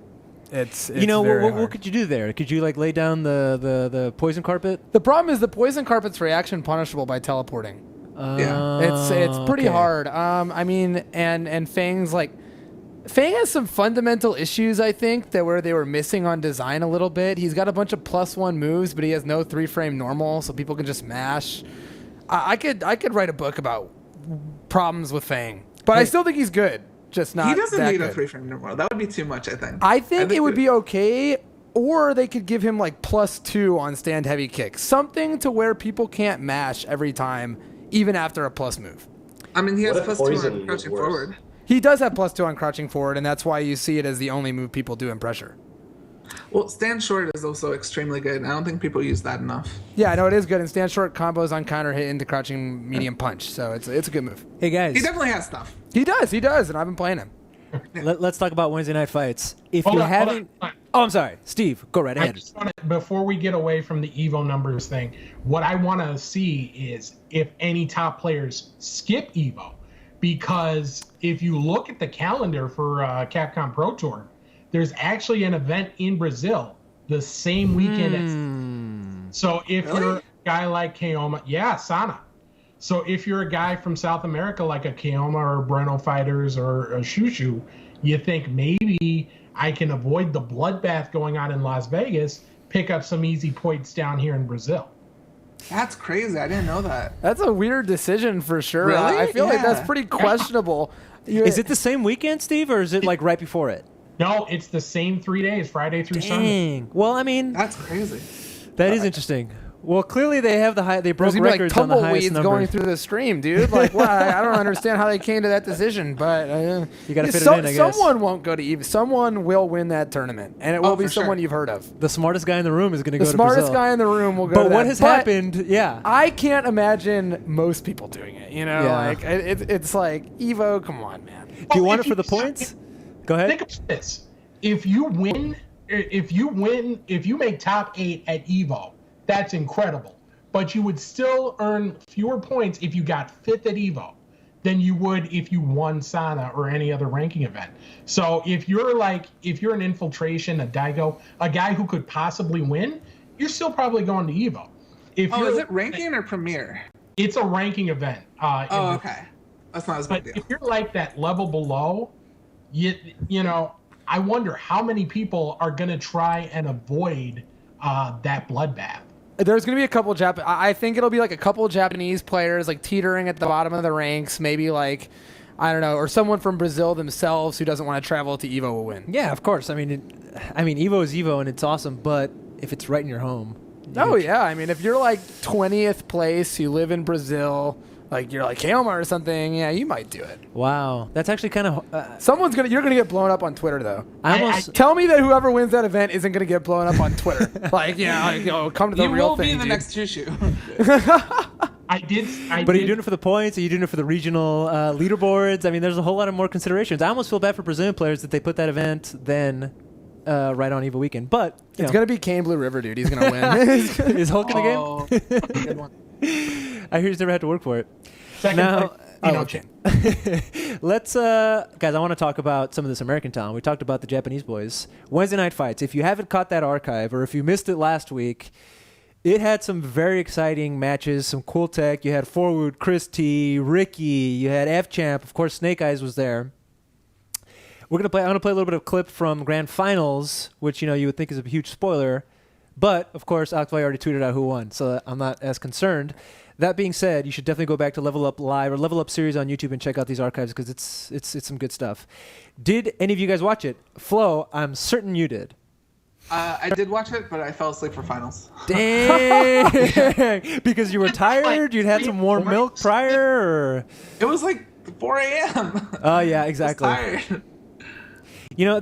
It's what hard. could you do there? Could you lay down the poison carpet? The problem is the poison carpet's reaction punishable by teleporting. It's pretty hard. I mean, and Fang's Fang has some fundamental issues, I think, where they were missing on design a little bit. He's got a bunch of +1 moves, but he has no 3-frame normal, so people can just mash. I could write a book about problems with Fang, but I still think he's good. Just not. He doesn't that need good. a 3-frame normal. That would be too much, I think. I think it would be okay, or they could give him +2 on stand heavy kicks, something to where people can't mash every time, even after a plus move. I mean, he has What if +2 poison on was crouching worse? forward. He does have +2 on crouching forward, and that's why you see it as the only move people do in pressure. Well, stand short is also extremely good. I don't think people use that enough. Yeah, no, it is good. And stand short combos on counter hit into crouching medium punch, so it's a good move. Hey guys, He definitely has stuff. He does, and I've been playing him. let's talk about Wednesday night fights. If Hold you on, haven't, oh, I'm sorry, Steve, go right I ahead. just want to, before we get away from the Evo numbers thing, what I want to see is if any top players skip Evo, because if you look at the calendar for Capcom Pro Tour, there's actually an event in Brazil the same weekend. So if you're a guy like Keoma, Sana. So if you're a guy from South America like a Keoma or Breno Fighters or a Shushu, you think maybe I can avoid the bloodbath going on in Las Vegas, pick up some easy points down here in Brazil. That's crazy. I didn't know that. That's a weird decision for sure. Really? I feel like Yeah. that's pretty questionable. Is it the same weekend, Steve, or is it right before it? No, it's the same 3 days, Friday through Sunday. Dang. Well, I mean, That's crazy. that is interesting. Well, clearly they have they broke There's gonna be records on the highest tumbleweeds number. going through the stream, dude. Like, well, I don't understand how they came to that decision, but You gotta fit it in, I guess. Someone won't go to EVO. Someone will win that tournament, and it will be for someone sure. you've heard of. The smartest guy in the room is going to go The to Brazil. smartest guy in the room will go. But to what that. has happened? Yeah. I can't imagine most people doing it. You know, Yeah. like it's like EVO. Come on, man. Do you Well, want if it for the you- points? Go ahead. Think of this: if you make top 8 at Evo, that's incredible. But you would still earn fewer points if you got 5th at Evo than you would if you won Sana or any other ranking event. So if you're an infiltration, a Daigo, a guy who could possibly win, you're still probably going to Evo. Is it ranking or premier? It's a ranking event. Okay. That's not as big But a deal. if you're like that level below, you know, I wonder how many people are going to try and avoid that bloodbath. There's going to be a couple I think it'll be like a couple Japanese players like teetering at the bottom of the ranks, maybe like, I don't know, or someone from Brazil themselves who doesn't want to travel to EVO will win. Yeah, of course. I mean, EVO is EVO and it's awesome, but if it's right in your home. Oh, yeah. I mean, if you're like 20th place, you live in Brazil, like you're like Helma or something, yeah, you might do it. Wow. That's actually kind of... You're going to get blown up on Twitter, though. Tell me that whoever wins that event isn't going to get blown up on Twitter. Come to the You real will thing, be the dude. next Chushu. But are you doing it for the points? Are you doing it for the regional leaderboards? I mean, there's a whole lot of more considerations. I almost feel bad for Brazilian players that they put that event then right on EVO weekend. But it's going to be Kane Blue River, dude. He's going to win. Is Hulk in the game? Oh, good one. I hear he's never had to work for it. Second place, okay. Let's, guys, I want to talk about some of this American talent. We talked about the Japanese boys. Wednesday Night Fights. If you haven't caught that archive or if you missed it last week, it had some very exciting matches, some cool tech. You had Forward, Chris T, Ricky, you had F-Champ. Of course, Snake Eyes was there. I'm going to play a little bit of clip from Grand Finals, which, you would think is a huge spoiler. But, of course, Alex already tweeted out who won, so I'm not as concerned. That being said, you should definitely go back to Level Up Live or Level Up Series on YouTube and check out these archives because it's some good stuff. Did any of you guys watch it? Flo, I'm certain you did. I did watch it, but I fell asleep for finals. Dang! Because you were tired? You'd had some warm milk prior? Or? It was like 4 a.m. Oh, yeah, exactly. I was tired.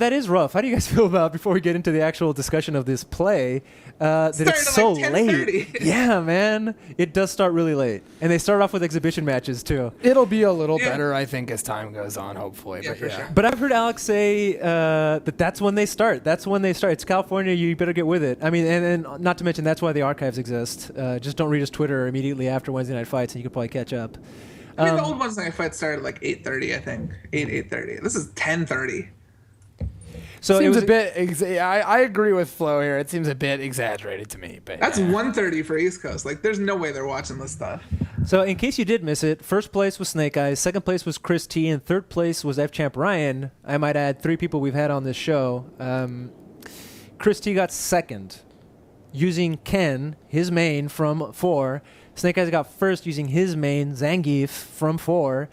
That is rough. How do you guys feel about, before we get into the actual discussion of this play, that it's so like late? Yeah, man. It does start really late. And they start off with exhibition matches, too. It'll be a little better, I think, as time goes on, hopefully. Yeah, for sure. But I've heard Alex say that's when they start. That's when they start. It's California. You better get with it. I mean, and not to mention, that's why the archives exist. Just don't read his Twitter immediately after Wednesday Night Fights, and you can probably catch up. I mean, the old Wednesday Night Fight started like 8:30, I think. 8:30. This is 10:30. So seems a bit. I agree with Flo here. It seems a bit exaggerated to me. But that's 1:30 for East Coast. Like, there's no way they're watching this stuff. So, in case you did miss it, first place was Snake Eyes, second place was Chris T, and third place was F-Champ Ryan. I might add 3 people we've had on this show. Chris T got second, using Ken, his main, from 4. Snake Eyes got first using his main, Zangief, from 4.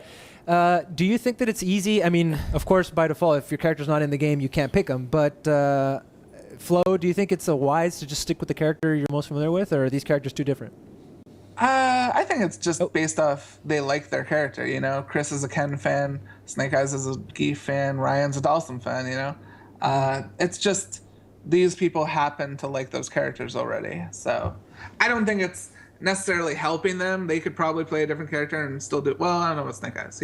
Do you think that it's easy? I mean, of course, by default, if your character's not in the game, you can't pick them. But, Flo, do you think it's wise to just stick with the character you're most familiar with, or are these characters too different? I think it's just based off they like their character, Chris is a Ken fan, Snake Eyes is a Geef fan, Ryan's a Dalsum fan, It's just these people happen to like those characters already. So I don't think it's necessarily helping them. They could probably play a different character and still do well. I don't know what Snake Eyes.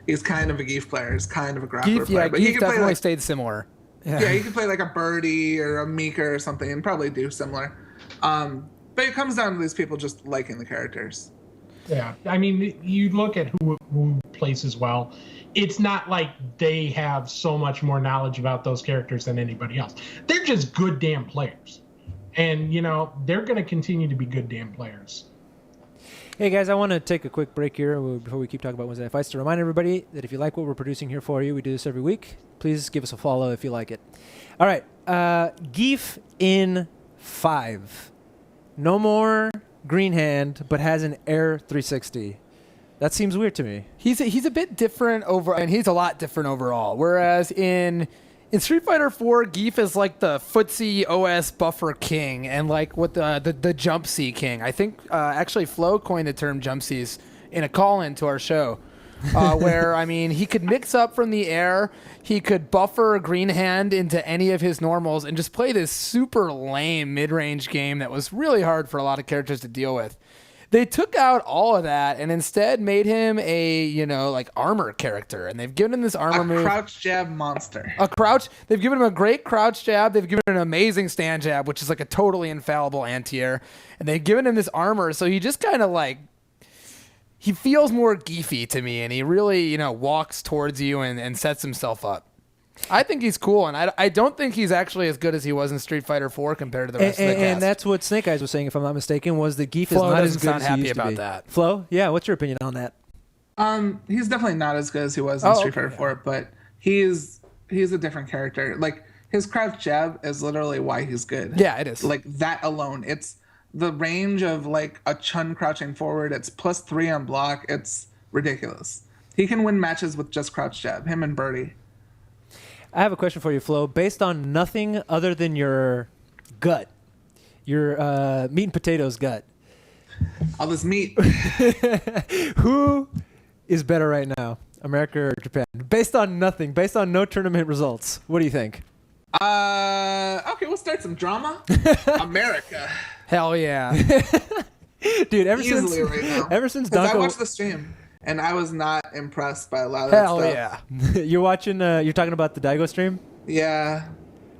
He's kind of a Geef player. He's kind of a grappler player. But Geef he could definitely play stayed similar. Yeah, he could play like a Birdie or a Mika or something and probably do similar. But it comes down to these people just liking the characters. Yeah, I mean, you look at who places well. It's not like they have so much more knowledge about those characters than anybody else. They're just good damn players. And, they're going to continue to be good damn players. Hey, guys, I want to take a quick break here before we keep talking about Wednesday Night Fights to remind everybody that if you like what we're producing here for you, we do this every week. Please give us a follow if you like it. All right, Geef in 5. No more green hand, but has an Air 360. That seems weird to me. He's a bit different and he's a lot different overall. Whereas in In Street Fighter 4, Geef is like the footsie OS buffer king, and like with the jump C king. I think actually Floe coined the term jump Cs in a call-in to our show, where I mean he could mix up from the air, he could buffer a green hand into any of his normals, and just play this super lame mid-range game that was really hard for a lot of characters to deal with. They took out all of that and instead made him a, like armor character. And they've given him this armor move. A crouch jab monster. They've given him a great crouch jab. They've given him an amazing stand jab, which is like a totally infallible anti-air. And they've given him this armor. So he just kind of like, he feels more geefy to me. And he really, walks towards you and sets himself up. I think he's cool, and I don't think he's actually as good as he was in Street Fighter 4 compared to the rest of the cast. And that's what Snake Eyes was saying, if I'm not mistaken, was the Geef is Flo not as good sound as he happy used to about be. that. Flo, yeah, what's your opinion on that? He's definitely not as good as he was in Street Fighter 4, but he's a different character. Like, his crouch jab is literally why he's good. Yeah, it is. Like, that alone. It's the range of, like, a Chun crouching forward. It's +3 on block. It's ridiculous. He can win matches with just crouch jab, him and Birdie. I have a question for you, Flo. Based on nothing other than your gut, your meat and potatoes gut, all this meat. Who is better right now, America or Japan? Based on nothing, based on no tournament results, what do you think? Okay, we'll start some drama. America. Hell yeah. Dude, ever Easily right now. since I Daigo... watched the stream, and I was not impressed by a lot of that Hell stuff. yeah. You're talking about the Daigo stream? Yeah.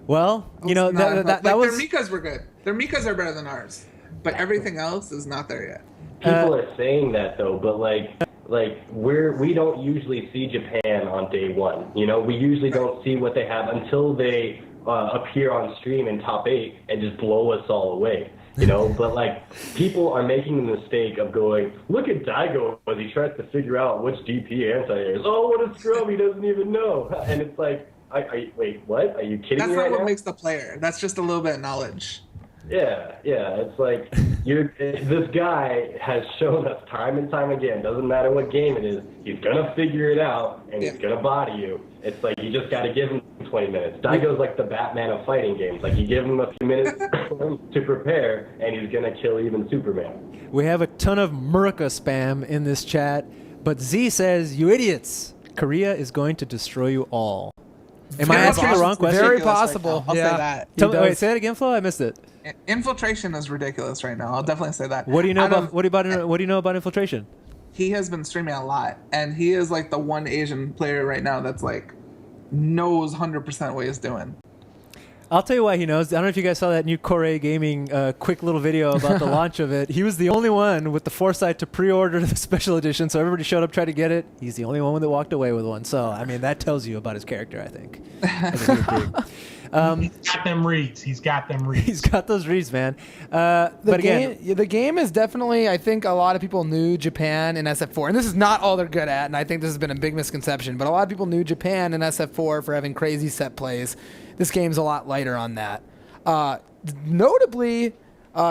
Well, that like, was... Their Mikas were good. Their Mikas are better than ours. But everything else is not there yet. People are saying that though, but we don't usually see Japan on day one. We usually don't see what they have until they appear on stream in top 8 and just blow us all away. But people are making the mistake of going, look at Daigo as he tries to figure out which DP anti-air is. Oh, what a scrub, he doesn't even know. And it's like, wait, what? Are you kidding That's me not right what now? makes the player. That's just a little bit of knowledge. Yeah. It's like this guy has shown us time and time again. Doesn't matter what game it is, he's gonna figure it out and he's gonna body you. It's like you just gotta give him 20 minutes. Daigo's like the Batman of fighting games. Like you give him a few minutes to prepare, and he's gonna kill even Superman. We have a ton of Murica spam in this chat, but Z says, "You idiots! Korea is going to destroy you all." Am I asking the wrong question? Very possible. I'll say that. Wait, say it again, Flo. I missed it. Infiltration is ridiculous right now. I'll definitely say that. What do you know about what do you know about infiltration? He has been streaming a lot, and he is like the one Asian player right now that's like knows 100% what he's doing. I'll tell you why he knows. I don't know if you guys saw that new Korea Gaming quick little video about the launch of it. He was the only one with the foresight to pre-order the special edition, so everybody showed up, tried to get it. He's the only one that walked away with one. So, I mean, that tells you about his character, I think. He's got them reads. He's got those reads, man. The game is definitely, I think a lot of people knew Japan in SF4, and this is not all they're good at, and I think this has been a big misconception, but a lot of people knew Japan in SF4 for having crazy set plays. This game's a lot lighter on that. Notably,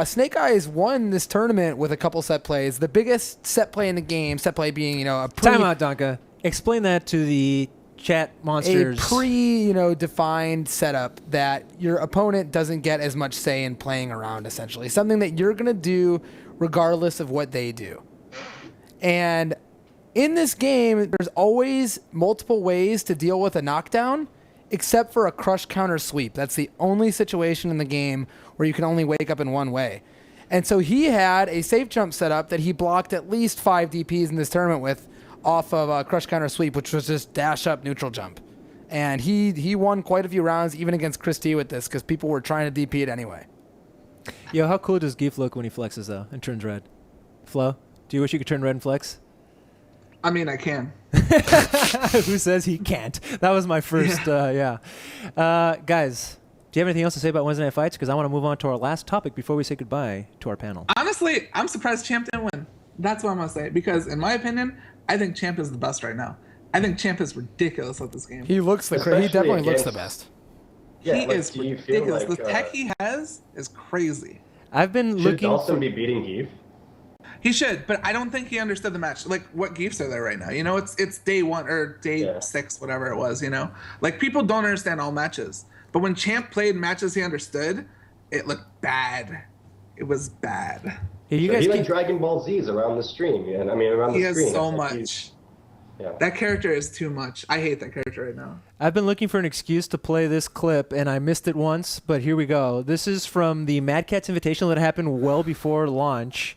Snake Eyes won this tournament with a couple set plays. The biggest set play in the game, set play being, a Time out, Donka. Explain that to the chat monsters. A defined setup that your opponent doesn't get as much say in playing around, essentially. Something that you're going to do regardless of what they do. And in this game, there's always multiple ways to deal with a knockdown, except for a crush counter sweep. That's the only situation in the game where you can only wake up in one way. And so he had a safe jump setup that he blocked at least 5 DPs in this tournament with off of a crush counter sweep, which was just dash up neutral jump. And he won quite a few rounds, even against Chris T with this, because people were trying to DP it anyway. Yo, how cool does Geef look when he flexes, though, and turns red? Flo, do you wish you could turn red and flex? I mean, I can. Who says he can't? That was my first, yeah. Guys, do you have anything else to say about Wednesday Night Fights? Because I want to move on to our last topic before we say goodbye to our panel. Honestly, I'm surprised Champ didn't win. That's what I'm going to say. Because in my opinion, I think Champ is the best right now. I think Champ is ridiculous at this game. He definitely looks the best. Yeah, he is ridiculous. The tech he has is crazy. I've been Should looking Dawson be beating Geef? He should, but I don't think he understood the match. Like, what geefs are there right now? You know, it's day 1 or day 6, whatever it was, you know? Like, people don't understand all matches. But when Champ played matches he understood, it looked bad. It was bad. Yeah, you So guys he keep... like Dragon Ball Z's around the stream, and I mean around He the has screen. so It's like much. Yeah. That character is too much. I hate that character right now. I've been looking for an excuse to play this clip, and I missed it once, but here we go. This is from the Mad Catz Invitational that happened well before launch,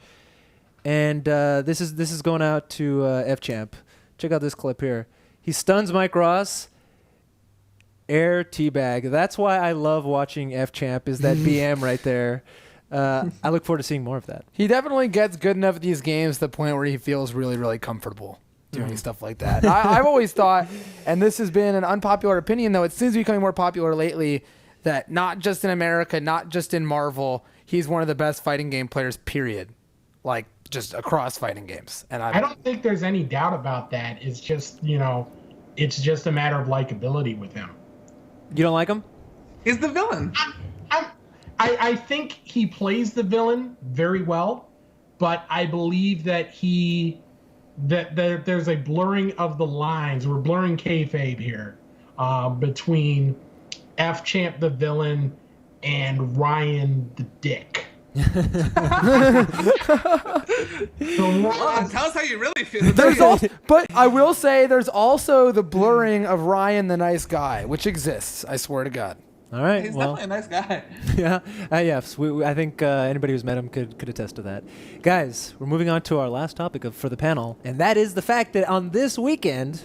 and this is going out to F-Champ. Check out this clip here. He stuns Mike Ross. Air teabag. That's why I love watching F-Champ, is that BM right there. I look forward to seeing more of that. He definitely gets good enough at these games to the point where he feels really, really comfortable doing stuff like that. I've always thought, and this has been an unpopular opinion, though it seems to be becoming more popular lately, that not just in America, not just in Marvel, he's one of the best fighting game players, period. Like, just across fighting games. And I don't think there's any doubt about that. It's just, it's just a matter of likability with him. You don't like him? He's the villain. I think he plays the villain very well, but I believe that there's a blurring of the lines. We're blurring kayfabe here between F-Champ the villain and Ryan the dick. Well, tell us how you really feel. But I will say there's also the blurring of Ryan the nice guy, which exists, I swear to God. All right. He's well, definitely a nice guy. Yeah. Yes. I think anybody who's met him could attest to that. Guys, we're moving on to our last topic for the panel, and that is the fact that on this weekend,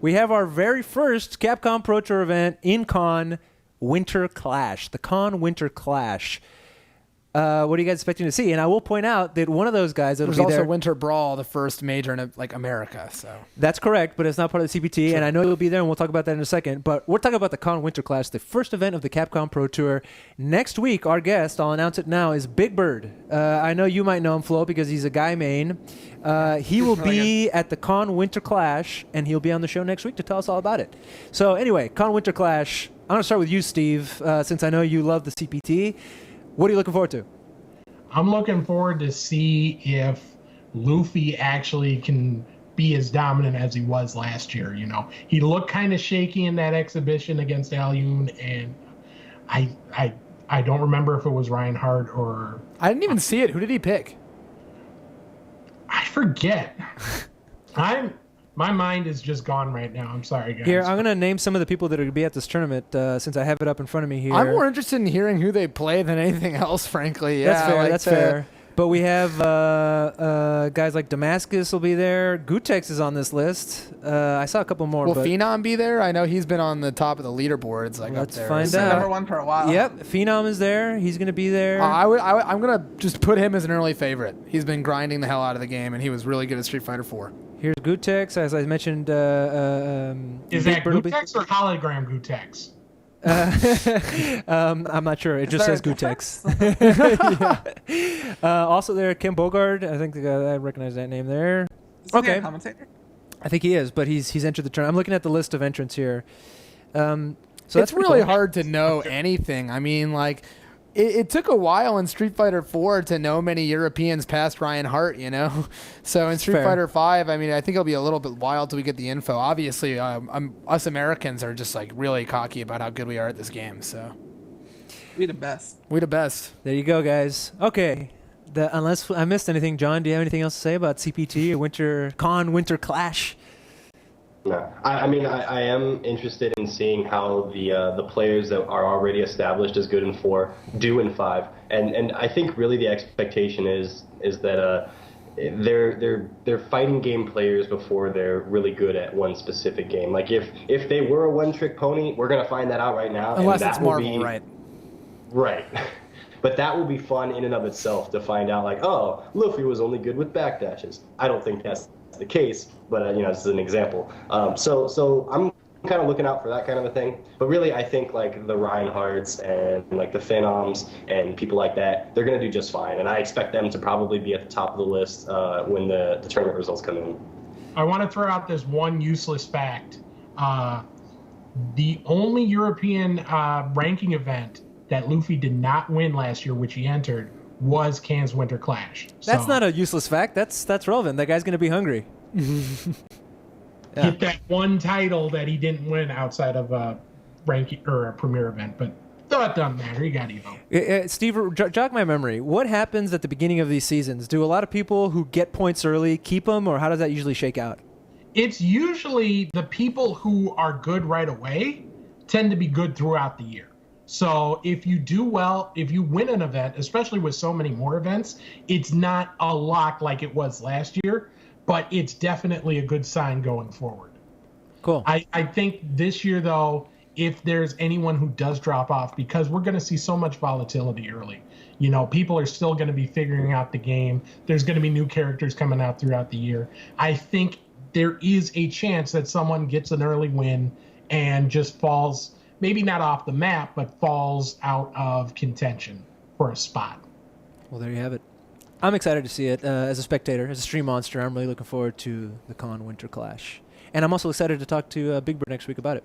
we have our very first Capcom Pro Tour event in Con Winter Clash. The Con Winter Clash. What are you guys expecting to see? And I will point out that one of those guys that'll There's be also there. Winter Brawl, the first major in America. So That's correct, but it's not part of the CPT, and I know you'll be there, and we'll talk about that in a second. But we're talking about the Con Winter Clash, the first event of the Capcom Pro Tour. Next week, our guest, I'll announce it now, is Big Bird. I know you might know him, Flo, because he's a guy main. He will be at the Con Winter Clash, and he'll be on the show next week to tell us all about it. So anyway, Con Winter Clash. I'm going to start with you, Steve, since I know you love the CPT. What are you looking forward to? I'm looking forward to see if Luffy actually can be as dominant as he was last year. He looked kind of shaky in that exhibition against Alyun, and I don't remember if it was Reinhardt or... I didn't even see it. Who did he pick? I forget. My mind is just gone right now. I'm sorry, guys. Here, I'm going to name some of the people that are going to be at this tournament since I have it up in front of me here. I'm more interested in hearing who they play than anything else, frankly. Yeah, That's fair. But we have guys like Damascus will be there. Gutex is on this list. I saw a couple more. Will but Phenom be there? I know he's been on the top of the leaderboards. Let's up there. find He's out. number 1 for a while. Yep, Phenom is there. He's going to be there. I'm going to just put him as an early favorite. He's been grinding the hell out of the game, and he was really good at Street Fighter 4. Here's Gutex, as I mentioned. Is that Gutex or hologram Gutex? I'm not sure. It just says Gutex. Also there, Kim Bogard. I think I recognize that name there. Isn't he a commentator? I think he is, but he's entered the tournament. I'm looking at the list of entrants here. So it's really hard to know anything. I mean, it took a while in Street Fighter 4 to know many Europeans past Ryan Hart, So in Street Fighter 5, I mean, I think it'll be a little bit wild till we get the info. Obviously, us Americans are just really cocky about how good we are at this game. So we the best. We the best. There you go, guys. Okay. Unless I missed anything, John, do you have anything else to say about CPT or Winter Clash? No, I mean, I am interested in seeing how the players that are already established as good in 4 do in 5, and I think really the expectation is that they're fighting game players before they're really good at one specific game. Like if they were a one-trick pony, we're gonna find that out right now. Unless and it's Marvel, right? Right. But that will be fun in and of itself to find out, Luffy was only good with backdashes. I don't think that's the case, but this is an example. So I'm kind of looking out for that kind of a thing. But really, I think the Reinhardts and the Phenoms and people like that, they're going to do just fine. And I expect them to probably be at the top of the list when the tournament results come in. I want to throw out this one useless fact. The only European ranking event that Luffy did not win last year, which he entered, was Can's Winter Clash. That's So, not a useless fact. That's relevant. That guy's going to be hungry. get that one title that he didn't win outside of a ranking or a premier event, but that doesn't matter. He got Evo. Steve, jog my memory. What happens at the beginning of these seasons? Do a lot of people who get points early keep them, or how does that usually shake out? It's usually the people who are good right away tend to be good throughout the year. So if you do well, if you win an event, especially with so many more events, it's not a lock like it was last year, but it's definitely a good sign going forward. Cool. I think this year, though, if there's anyone who does drop off, because we're going to see so much volatility early. You know, people are still going to be figuring out the game. There's going to be new characters coming out throughout the year. I think there is a chance that someone gets an early win and just falls, maybe not off the map, but falls out of contention for a spot. Well, there you have it. I'm excited to see it as a spectator, as a stream monster. I'm really looking forward to the Con Winter Clash. And I'm also excited to talk to Big Bird next week about it.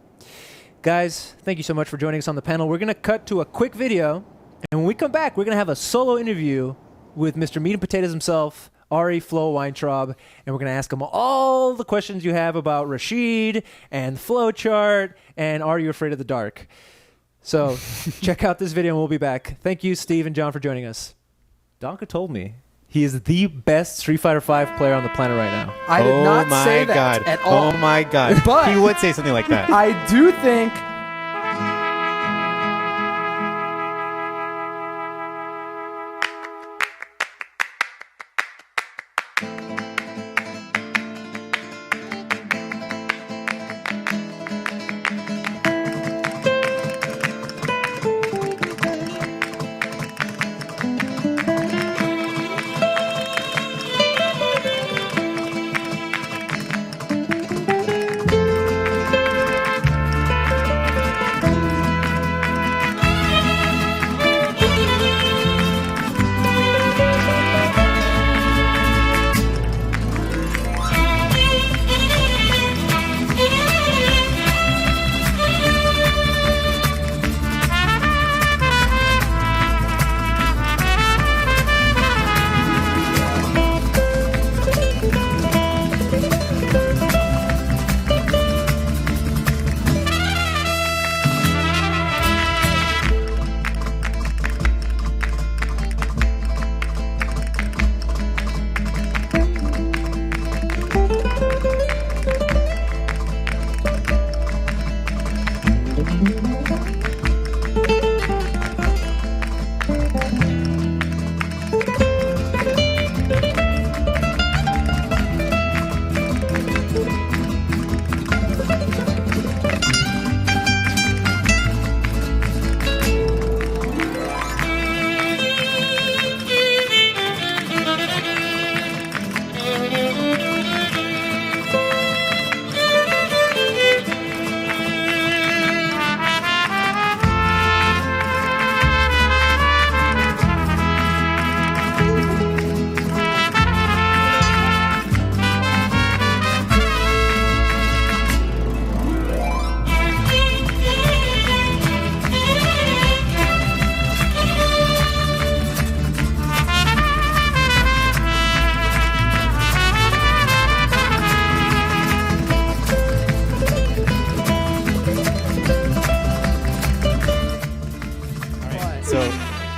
Guys, thank you so much for joining us on the panel. We're going to cut to a quick video, and when we come back, we're going to have a solo interview with Mr. Meat and Potatoes himself, Ari Floe Weintraub, and we're going to ask him all the questions you have about Rashid and Flowchart and Are You Afraid of the Dark? So check out this video, and we'll be back. Thank you, Steve and John, for joining us. Donka told me he is the best Street Fighter V player on the planet right now. I did not say that at all. Oh my God. But he would say something like that. I do think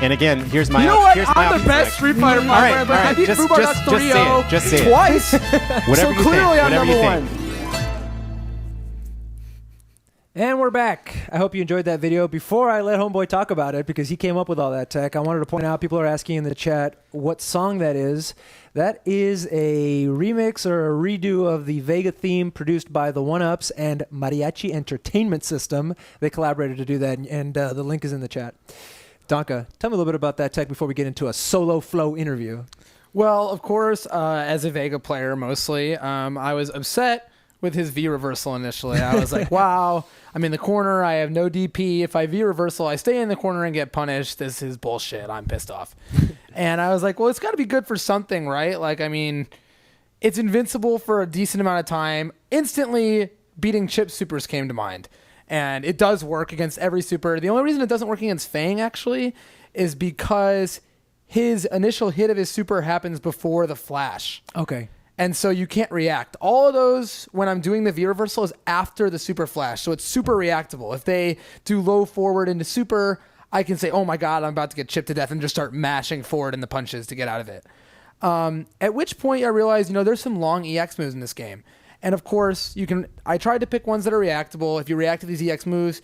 And again, here's my You know what? here's my I'm the best Street Fighter All right, player, but I beat just Fubar say it. Just say it. twice. Whatever So you clearly think. I'm Whatever you number think. one. And we're back. I hope you enjoyed that video. Before I let Homeboy talk about it, because he came up with all that tech, I wanted to point out, people are asking in the chat what song that is. That is a remix or a redo of the Vega theme produced by the One-Ups and Mariachi Entertainment System. They collaborated to do that, and the link is in the chat. Donka, tell me a little bit about that tech before we get into a solo flow interview. Well, of course, as a Vega player mostly, I was upset with his V reversal initially. I was like, wow, I'm in the corner. I have no DP. If I V reversal, I stay in the corner and get punished. This is bullshit. I'm pissed off. And I was like, well, it's got to be good for something, right? Like, I mean, it's invincible for a decent amount of time. Instantly beating Chip supers came to mind. And it does work against every super. The only reason it doesn't work against Fang, actually, is because his initial hit of his super happens before the flash. Okay. And so you can't react. All of those, when I'm doing the V reversal, is after the super flash. So it's super reactable. If they do low forward into super, I can say, oh my God, I'm about to get chipped to death, and just start mashing forward in the punches to get out of it. At which point I realized, there's some long EX moves in this game. And of course, I tried to pick ones that are reactable. If you react to these EX moves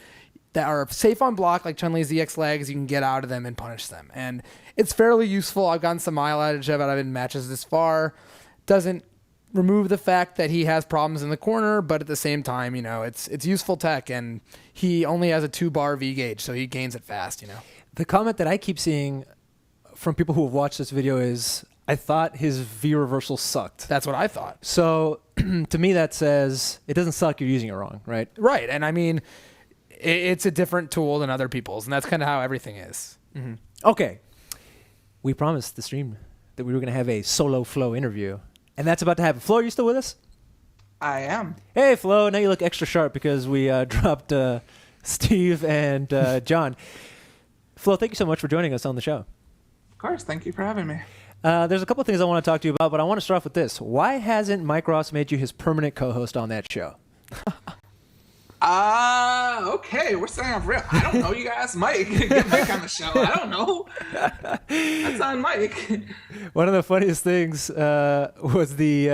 that are safe on block, like Chun-Li's EX legs, you can get out of them and punish them. And it's fairly useful. I've gotten some mileage out of it in matches this far. Doesn't remove the fact that he has problems in the corner, but at the same time, it's useful tech, and he only has a 2-bar V gauge, so he gains it fast, The comment that I keep seeing from people who have watched this video is, I thought his V reversal sucked. That's what I thought. So to me, that says it doesn't suck, you're using it wrong, right? Right, and I mean, it's a different tool than other people's, and that's kind of how everything is. Mm-hmm. Okay. We promised the stream that we were going to have a solo Floe interview. And that's about to happen. Flo, are you still with us? I am. Hey, Flo. Now you look extra sharp because we dropped Steve and John. Flo, thank you so much for joining us on the show. Of course. Thank you for having me. There's a couple of things I want to talk to you about, but I want to start off with this. Why hasn't Mike Ross made you his permanent co-host on that show? Okay, we're starting off real. I don't know. You guys, Mike. Get Mike on the show. I don't know. That's on Mike. One of the funniest things was the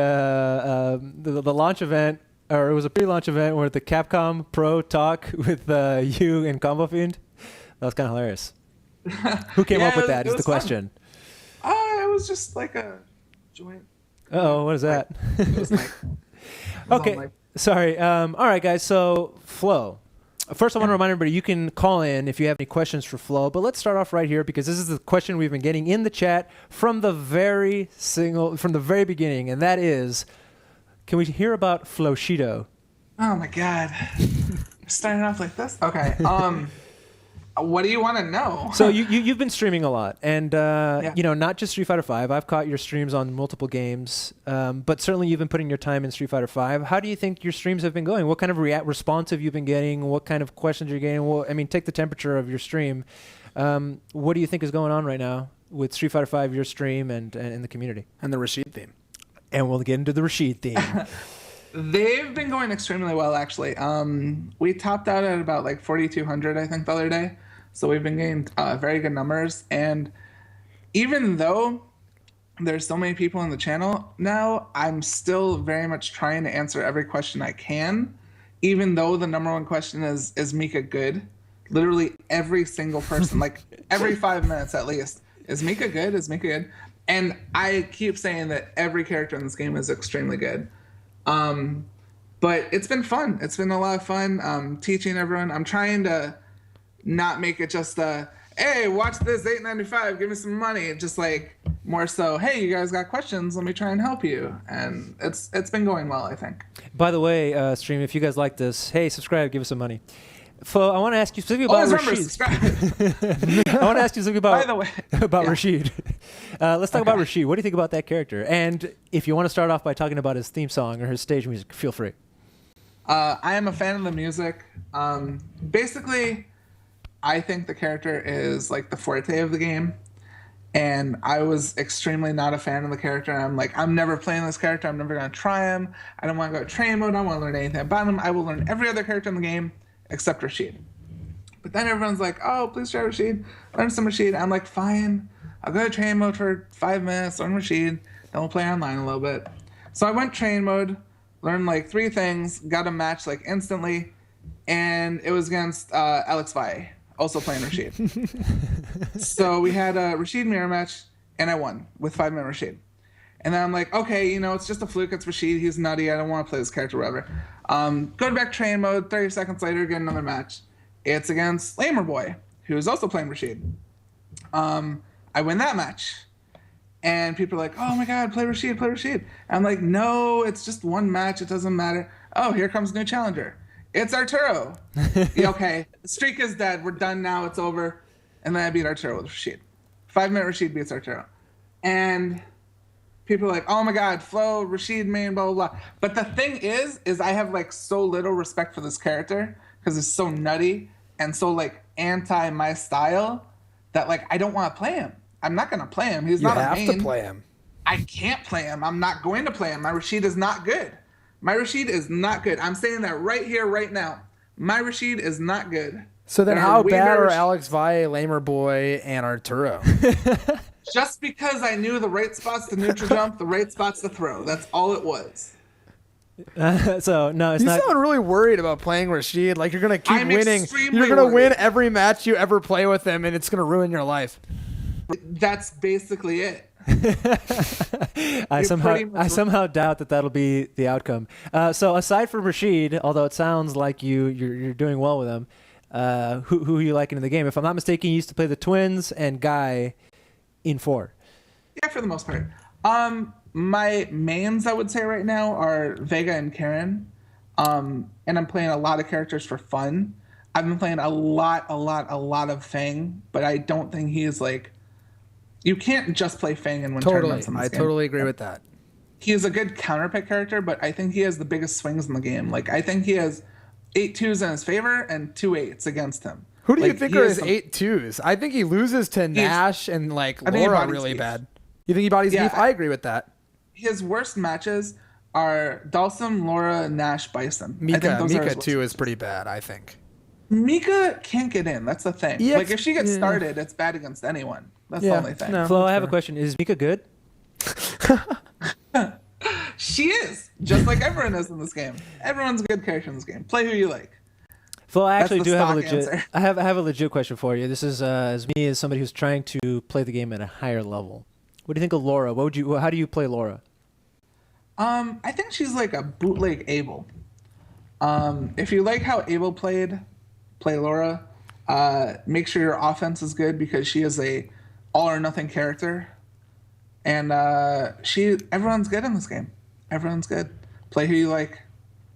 launch event, or it was a pre-launch event where the Capcom Pro talk with you and Combo Fiend. That was kind of hilarious. Who came up with that is the question. It was just like a joint. Uh-oh, what is that? It was Mike. Okay. Sorry. All right, guys. So, Flo. First, I want to remind everybody you can call in if you have any questions for Flo. But let's start off right here because this is the question we've been getting in the chat from the very beginning, and that is, can we hear about Floshido? Oh my God. Starting off like this. Okay. What do you want to know? So you've been streaming a lot, and not just Street Fighter V. I've caught your streams on multiple games, but certainly you've been putting your time in Street Fighter V. How do you think your streams have been going? What kind of response have you been getting? What kind of questions you're getting? Take the temperature of your stream. What do you think is going on right now with Street Fighter V, your stream, and in the community? And the Rashid theme. And we'll get into the Rashid theme. They've been going extremely well, actually. We topped out at about 4,200, I think, the other day. So we've been getting very good numbers. And even though there's so many people on the channel now, I'm still very much trying to answer every question I can, even though the number one question is Mika good? Literally every single person, every 5 minutes at least, is Mika good? Is Mika good? And I keep saying that every character in this game is extremely good. But it's been fun. It's been a lot of fun teaching everyone. I'm trying to not make it just hey, watch this, $8.95, give me some money. Just more so, hey, you guys got questions, let me try and help you. And it's been going well, I think. By the way, stream, if you guys like this, hey, subscribe, give us some money. Flo, I want to ask you specifically about Rashid. I want to ask you something about, by the way, about Rashid. Let's talk about Rashid. What do you think about that character? And if you want to start off by talking about his theme song or his stage music, feel free. I am a fan of the music. Basically, I think the character is the forte of the game. And I was extremely not a fan of the character. I'm I'm never playing this character. I'm never going to try him. I don't want to go to train mode. I don't want to learn anything about him. I will learn every other character in the game except Rashid. But then everyone's oh, please try Rashid. Learn some Rashid. I'm fine. I'll go to train mode for 5 minutes, learn Rashid. Then we'll play online a little bit. So I went train mode, learned 3 things, got a match instantly, and it was against Alex Valle, also playing Rashid. So we had a Rashid mirror match, and I won with 5-minute Rashid. And then I'm okay, it's just a fluke. It's Rashid. He's nutty. I don't want to play this character, whatever. Go to back train mode. 30 seconds later, get another match. It's against Lamer Boy, who's also playing Rashid. I win that match. And people are oh my God, play Rashid, play Rashid. And I'm no, it's just one match. It doesn't matter. Oh, here comes a new challenger. It's Arturo. Okay, the streak is dead. We're done now. It's over. And then I beat Arturo with Rashid. 5-minute Rashid beats Arturo. And people are oh my God, Floe, Rashid main, blah, blah, blah. But the thing is I have so little respect for this character because it's so nutty and so anti my style that I don't want to play him. I'm not gonna play him. He's You not a have main. to play him. I can't play him. I'm not going to play him. My Rashid is not good. My Rashid is not good. I'm saying that right here, right now. My Rashid is not good. So then There how way bad better are Alex Valle, Lamer Boy, and Arturo? Just because I knew the right spots to neutral jump, the right spots to throw. That's all it was. So no, it's You not. sound really worried about playing Rashid. Like you're gonna keep I'm winning. extremely You're gonna win worried. every match you ever play with him, and it's gonna ruin your life. That's basically it. I pretty much- somehow doubt that that'll be the outcome. So aside from Rashid, although it sounds like you're doing well with him, who are you liking in the game? If I'm not mistaken, you used to play the Twins and Guy in 4. Yeah, for the most part. My mains, I would say right now, are Vega and Karen. And I'm playing a lot of characters for fun. I've been playing a lot of Fang, but I don't think he is like... You can't just play Fang and win Totally, tournaments in this I game. totally agree with that. He is a good counterpick character, but I think he has the biggest swings in the game. Like, I think he has 8 2s in his favor and 2 8s against him. Who do you Like, think he are has his some- 8 2s? I think he loses to Nash and like I think he Laura bodies really Eve. bad. You think he bodies Yeah, Eve? I agree with that. His worst matches are Dalsum, Laura, Nash, Bison. I think Mika those are his worst. too is pretty bad, I think. Mika can't get in. That's the thing. Yeah, Like, if she gets yeah. started, it's bad against anyone. That's the only thing. no. Flo, I that's have a fair. question. Is Mika good? She is. Just like everyone is in this game. Everyone's a good character in this game. Play who you like. Flo, I That's actually the do have a stock legit. answer. I have a legit question for you. This is as me as somebody who's trying to play the game at a higher level. What do you think of Laura? How do you play Laura? I think she's like a bootleg Abel. If you like how Abel played, play Laura. Make sure your offense is good because she is a all or nothing character. And everyone's good in this game. Everyone's good. Play who you like.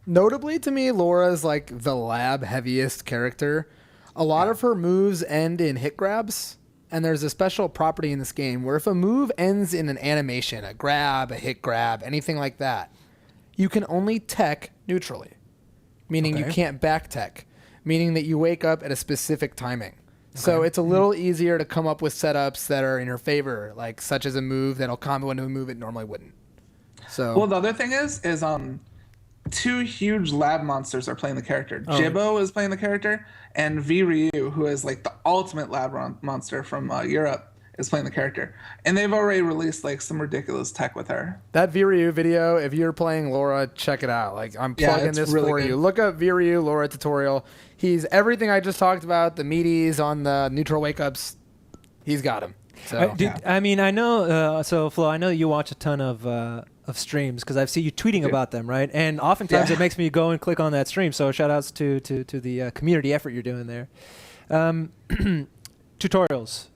Notably to me, Laura's like the lab heaviest character. A lot of her moves end in hit grabs, and there's a special property in this game where if a move ends in an animation, a grab, a hit grab, anything like that, you can only tech neutrally, meaning you can't back tech, meaning that you wake up at a specific timing. So it's a little easier to come up with setups that are in her favor, like such as a move that'll combo into a move it normally wouldn't. So Well, the other thing is 2 huge lab monsters are playing the character. Jibbo is playing the character, and V Ryu, who is like the ultimate lab monster from Europe, is playing the character. And they've already released like some ridiculous tech with her. that Viryu video, if you're playing Laura, check it out. Like I'm Yeah, plugging it's this really for good. you. Look up Viryu Laura tutorial. He's everything I just talked about. The meaties on the neutral wake ups. He's got him. So I mean, I know. So Flo, I know you watch a ton of streams because I've seen you tweeting about them, right? And oftentimes Yeah. it makes me go and click on that stream. So shout outs to the community effort you're doing there. Tutorials.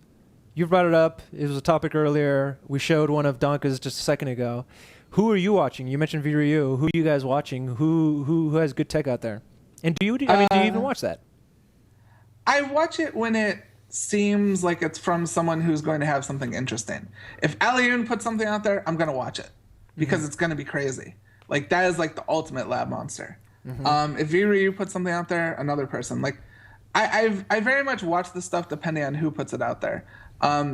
You brought it up. It was a topic earlier. We showed one of Donka's just a second ago. Who are you watching? You mentioned Viryu. Who are you guys watching? Who has good tech out there? And do you even watch that? I watch it when it seems like it's from someone who's going to have something interesting. If Alioun puts something out there, I'm going to watch it because it's going to be crazy. Like, that is like the ultimate lab monster. If Viryu puts something out there, another person. Like, I very much watch the stuff depending on who puts it out there.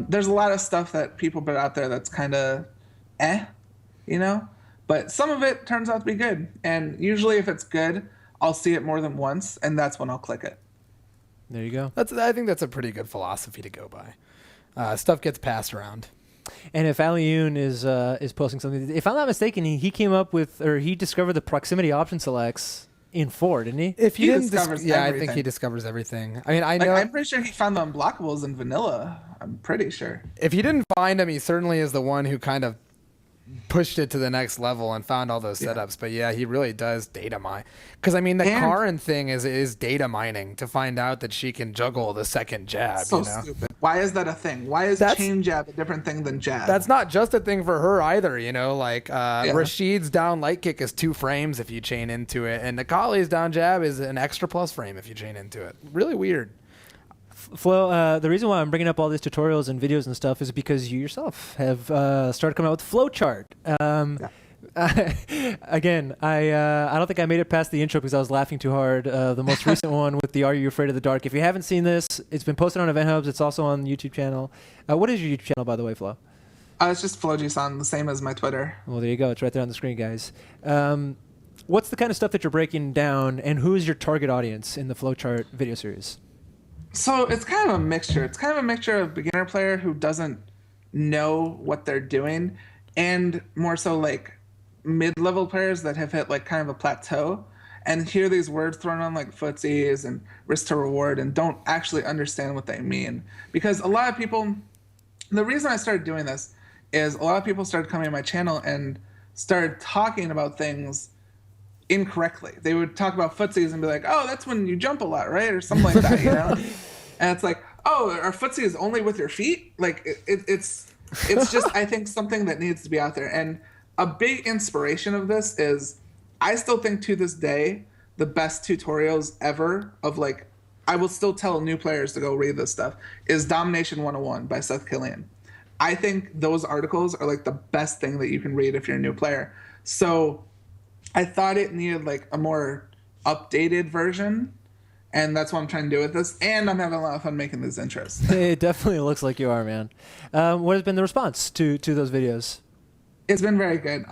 There's a lot of stuff that people put out there that's kind of you know? But some of it turns out to be good. And usually if it's good, I'll see it more than once, and that's when I'll click it. There you go. I think that's a pretty good philosophy to go by. Stuff gets passed around. And if Alioun is posting something, if I'm not mistaken, he came up with, or he discovered the proximity option selects in 4, didn't he? If He you didn't, discovers I think everything. he discovers everything. I mean, I Like, know I'm pretty sure he found the unblockables in vanilla. I'm pretty sure. if he didn't find him, he certainly is the one who kind of pushed it to the next level and found all those setups. But yeah, he really does data mine. Because I mean, the And- Karin thing is data mining to find out that she can juggle the second jab. So you know? stupid. Why is that a thing? Why is That's- chain jab a different thing than jab? That's not just a thing for her either, you know. Like Rashid's down light kick is 2 frames if you chain into it, and Nikali's down jab is an extra plus frame if you chain into it. Really weird. Flo, the reason why I'm bringing up all these tutorials and videos and stuff is because you yourself have started coming out with flowchart. Again, I don't think I made it past the intro because I was laughing too hard. The most recent one with the Are You Afraid of the Dark? If you haven't seen this, it's been posted on Event Hubs. It's also on the YouTube channel. What is your YouTube channel, by the way, Flo? It's just Floe, the same as my Twitter. Well, there you go. It's right there on the screen, guys. What's the kind of stuff that you're breaking down, and who is your target audience in the Flowchart video series? So it's kind of a mixture. It's kind of a mixture of beginner player who doesn't know what they're doing, and more so like mid-level players that have hit like kind of a plateau and hear these words thrown on like footsies and risk to reward and don't actually understand what they mean. Because a lot of people, the reason I started doing this is a lot of people started coming to my channel and started talking about things incorrectly. They would talk about footsies and be like, oh, that's when you jump a lot, right? Or something like that, you know? And it's like, oh, our footsie is only with your feet? Like, it's just, I think, something that needs to be out there. And a big inspiration of this is I still think to this day the best tutorials ever of like, I will still tell new players to go read this stuff, is Domination 101 by Seth Killian. I think those articles are like the best thing that you can read if you're a new player. So I thought it needed like a more updated version, and that's what I'm trying to do with this. And I'm having a lot of fun making these intros. It definitely looks like you are, man. What has been the response to those videos? It's been very good.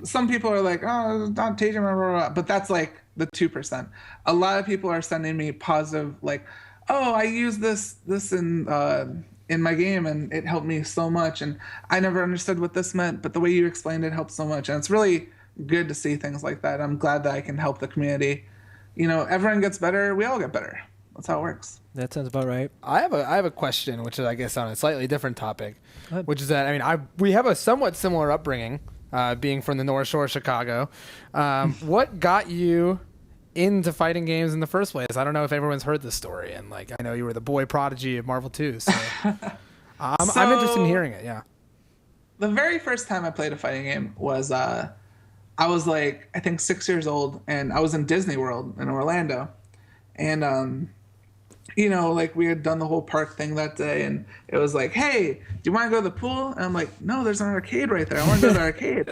Some people are like, oh, not teaching, blah, blah, blah. But that's like the 2%. A lot of people are sending me positive, like, oh, I use this in my game and it helped me so much, and I never understood what this meant, but the way you explained it helped so much. And it's really good to see things like that. I'm glad that I can help the community. You know, everyone gets better, we all get better. That's how it works. That sounds about right. I have a question, which is, I guess, on a slightly different topic, which is that, I mean, we have a somewhat similar upbringing, being from the North Shore of Chicago. What got you into fighting games in the first place? I don't know if everyone's heard this story, and like, I know you were the boy prodigy of Marvel 2, so I'm interested in hearing it. Yeah. The very first time I played a fighting game was I was like, I think 6 years old, and I was in Disney World in Orlando, and you know, like we had done the whole park thing that day, and it was like, hey, do you want to go to the pool? And I'm like, no, there's an arcade right there. I want to go to the arcade.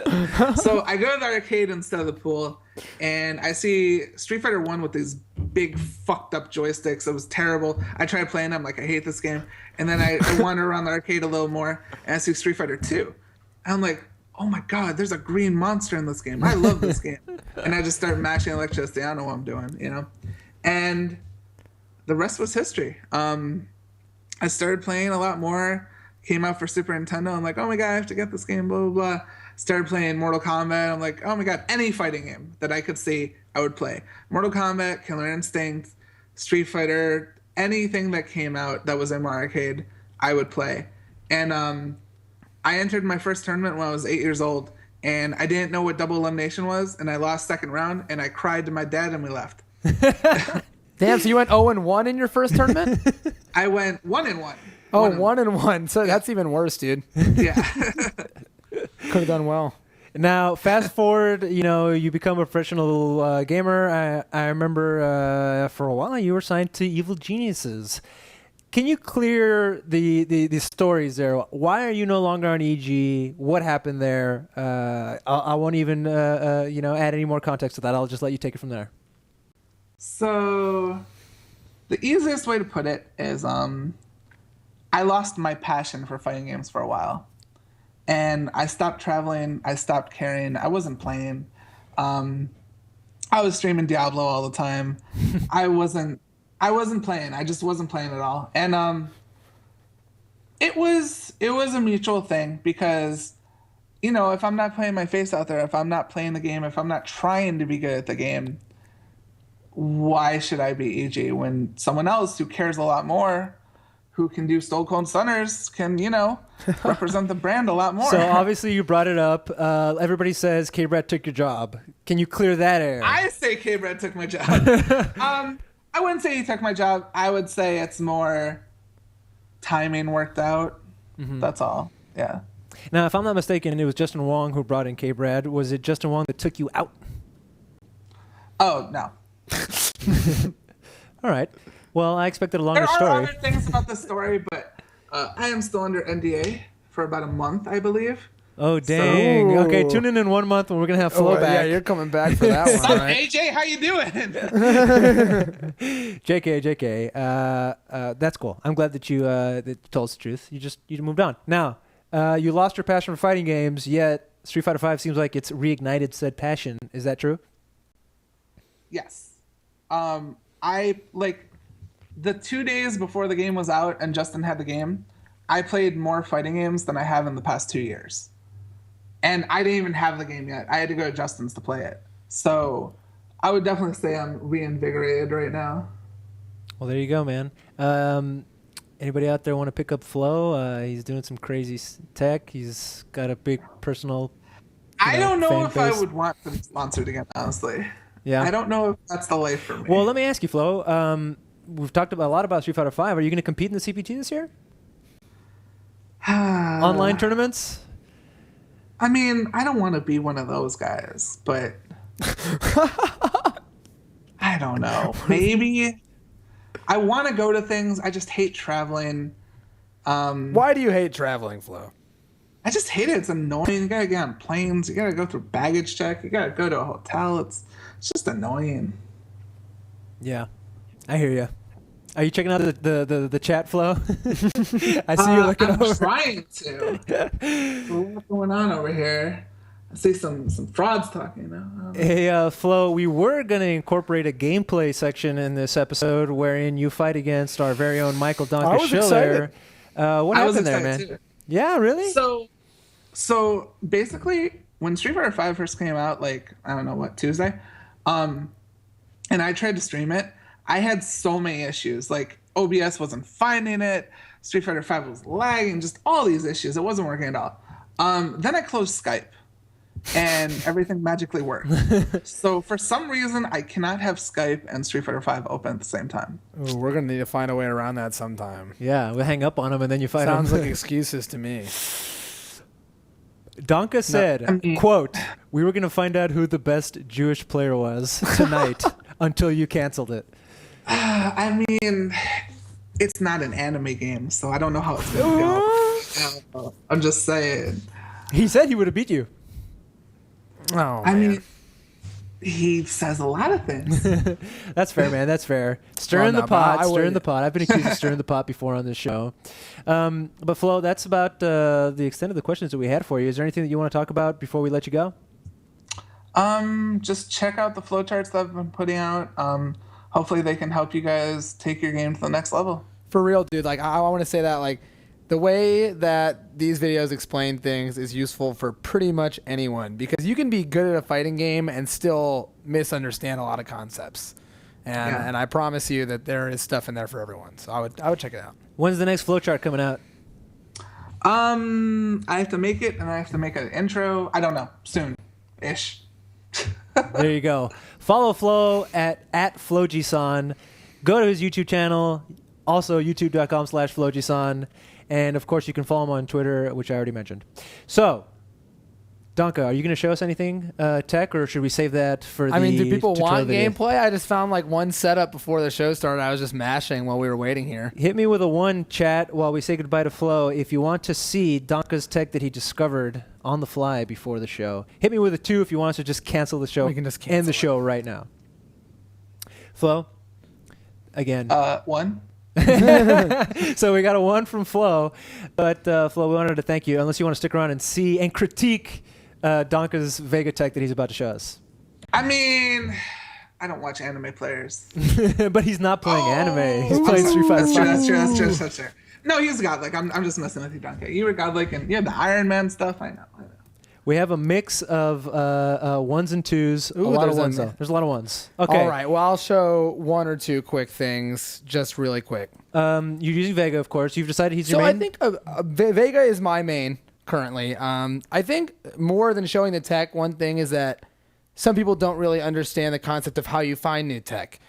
So I go to the arcade instead of the pool, and I see Street Fighter 1 with these big fucked up joysticks. It was terrible. I tried playing them, like, I hate this game. And then I wander around the arcade a little more, and I see Street Fighter 2. And I'm like, oh my God, there's a green monster in this game. I love this game. And I just start mashing electricity. I don't know what I'm doing, you know? And the rest was history. I started playing a lot more, came out for Super Nintendo. I'm like, oh my God, I have to get this game, blah, blah, blah. Started playing Mortal Kombat. I'm like, oh my God, any fighting game that I could see, I would play. Mortal Kombat, Killer Instinct, Street Fighter, anything that came out that was in my arcade, I would play. And I entered my first tournament when I was 8 years old, and I didn't know what double elimination was, and I lost second round, and I cried to my dad, and we left. Damn, so you went 0-1 in your first tournament? I went 1-1. Oh, 1-1. So that's even worse, dude. Yeah. Could have done well. Now, fast forward, you know, you become a professional gamer. I remember for a while you were signed to Evil Geniuses. Can you clear the stories there? Why are you no longer on EG? What happened there? I won't even add any more context to that. I'll just let you take it from there. So the easiest way to put it is I lost my passion for fighting games for a while. And I stopped traveling. I stopped caring. I wasn't playing. I was streaming Diablo all the time. I wasn't playing. I just wasn't playing at all. And it was a mutual thing because, you know, if I'm not putting my face out there, if I'm not playing the game, if I'm not trying to be good at the game, why should I be EG when someone else who cares a lot more, who can do Stone Cold Stunners, can, you know, represent the brand a lot more. So obviously you brought it up. Everybody says K-Brad took your job. Can you clear that air? I say K-Brad took my job. I wouldn't say he took my job. I would say it's more timing worked out. Mm-hmm. That's all. Yeah. Now, if I'm not mistaken, it was Justin Wong who brought in K-Brad. Was it Justin Wong that took you out? Oh, no. All right. Well, I expected a longer story. There are other things about the story, but I am still under NDA for about a month, I believe. Oh, dang. So- Okay, tune in 1 month when we're going to have Floe Yeah, back. you're coming back for that What's one, up, right? AJ? How you doing? JK. That's cool. I'm glad that you told us the truth. You moved on. Now, you lost your passion for fighting games, yet Street Fighter V seems like it's reignited said passion. Is that true? Yes. I like the 2 days before the game was out and Justin had the game, I played more fighting games than I have in the past 2 years. And I didn't even have the game yet. I had to go to Justin's to play it. So I would definitely say I'm reinvigorated right now. Well, there you go, man. Anybody out there want to pick up Floe? He's doing some crazy tech. He's got a big personal I don't know fan if I base. would want to be sponsored again, honestly. Yeah. I don't know if that's the life for me. Well, let me ask you, Floe. We've talked a lot about Street Fighter V. Are you going to compete in the CPT this year? Online tournaments? I mean, I don't want to be one of those guys, but I don't know. Maybe I want to go to things. I just hate traveling. Why do you hate traveling, Flo? I just hate it. It's annoying. You gotta get on planes. You gotta go through baggage check. You gotta go to a hotel. It's just annoying. Yeah, I hear you. Are you checking out the chat flow? I see you looking I'm over. trying to. What's going on over here? I see some frauds talking now. Hey, Flo, we were going to incorporate a gameplay section in this episode wherein you fight against our very own Michael I was Donka-Schiller. excited. What I was happened there, excited man? too. Yeah, really? So basically, when Street Fighter V first came out, like, I don't know what, Tuesday, and I tried to stream it, I had so many issues. Like, OBS wasn't finding it, Street Fighter V was lagging, just all these issues. It wasn't working at all. Then I closed Skype, and everything magically worked. So for some reason, I cannot have Skype and Street Fighter V open at the same time. Ooh, we're gonna need to find a way around that sometime. Yeah, we'll hang up on him and then you fight Sounds him. like excuses to me. Donka said, I mean- quote, we were going to find out who the best Jewish player was tonight until you canceled it. I mean, it's not an anime game, so I don't know how it's gonna go. I'm just saying. He said he would have beat you. Oh, I man. mean, he says a lot of things. That's fair, man. That's fair. Stirring Well, the no, but I pot. Stirring would- the pot. I've been accused of stirring the pot before on this show. But Flo, that's about the extent of the questions that we had for you. Is there anything that you want to talk about before we let you go? Just check out the flowcharts that I've been putting out. Hopefully they can help you guys take your game to the next level. For real, dude. Like, I want to say that, like, the way that these videos explain things is useful for pretty much anyone, because you can be good at a fighting game and still misunderstand a lot of concepts. And I promise you that there is stuff in there for everyone. So I would check it out. When's the next flowchart coming out? I have to make it, and I have to make an intro. I don't know. Soon-ish. There you go. Follow Flo at FlojiSan. Go to his YouTube channel, also youtube.com/FlojiSan. And, of course, you can follow him on Twitter, which I already mentioned. So, Donka, are you going to show us anything tech, or should we save that for the I mean, do people tutorial want video? gameplay? I just found like one setup before the show started. I was just mashing while we were waiting here. Hit me with a 1, chat, while we say goodbye to Flo. If you want to see Donka's tech that he discovered on the fly before the show. Hit me with a 2 if you want us to just cancel the show. We can just end cancel the it. show right now. Flo, again. 1. So we got a 1 from Flo. But, Flo, we wanted to thank you, unless you want to stick around and see and critique Donka's Vega tech that he's about to show us. I mean, I don't watch anime players. But he's not playing anime. He's playing Street Fighter That's true. V. That's true. No, he's godlike. I'm just messing with you, Donkey. You were godlike, and you had the Iron Man stuff. I know. We have a mix of 1s and 2s. Ooh, a lot of there's 1s, a- though. There's a lot of 1s. Okay. All right. Well, I'll show 1 or 2 quick things, just really quick. You're using Vega, of course. You've decided he's your So main? I think Vega is my main currently. I think more than showing the tech, one thing is that some people don't really understand the concept of how you find new tech.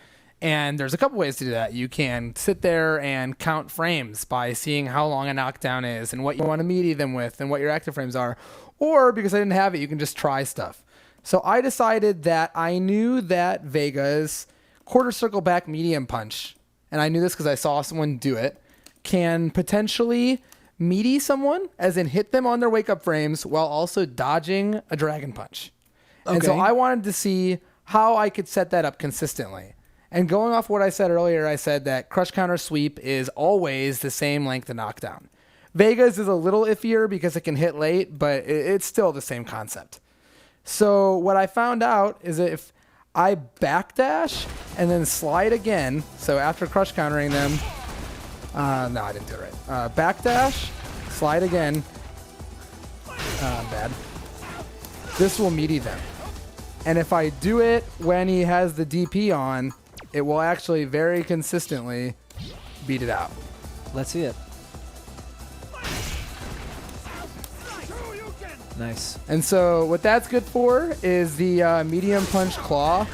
And there's a couple ways to do that. You can sit there and count frames by seeing how long a knockdown is and what you want to melee them with and what your active frames are. Or, because I didn't have it, you can just try stuff. So I decided that I knew that Vega's quarter circle back medium punch, and I knew this because I saw someone do it, can potentially meaty someone, as in hit them on their wake up frames while also dodging a dragon punch. And so Okay. I wanted to see how I could set that up consistently. And going off what I said earlier, I said that crush counter sweep is always the same length of knockdown. Vega's is a little iffier because it can hit late, but it's still the same concept. So what I found out is that if I backdash and then slide again, so after crush countering them, no, I didn't do it right. Backdash, slide again, bad. This will meaty them. And if I do it when he has the DP on, it will actually very consistently beat it out. Let's see it. Nice. And so what that's good for is the medium punch claw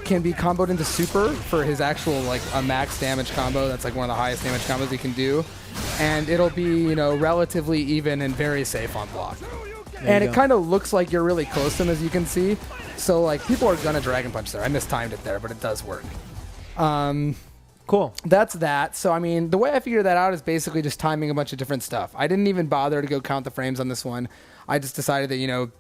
can be comboed into super for his actual like a max damage combo. That's like one of the highest damage combos he can do. And it'll be, you know, relatively even and very safe on block. And it kind of looks like you're really close to him, as you can see. So like people are gonna dragon punch there. I mistimed it there, but it does work. Cool. That's that. So I mean, the way I figured that out is basically just timing a bunch of different stuff. I didn't even bother to go count the frames on this one. I just decided that, you know,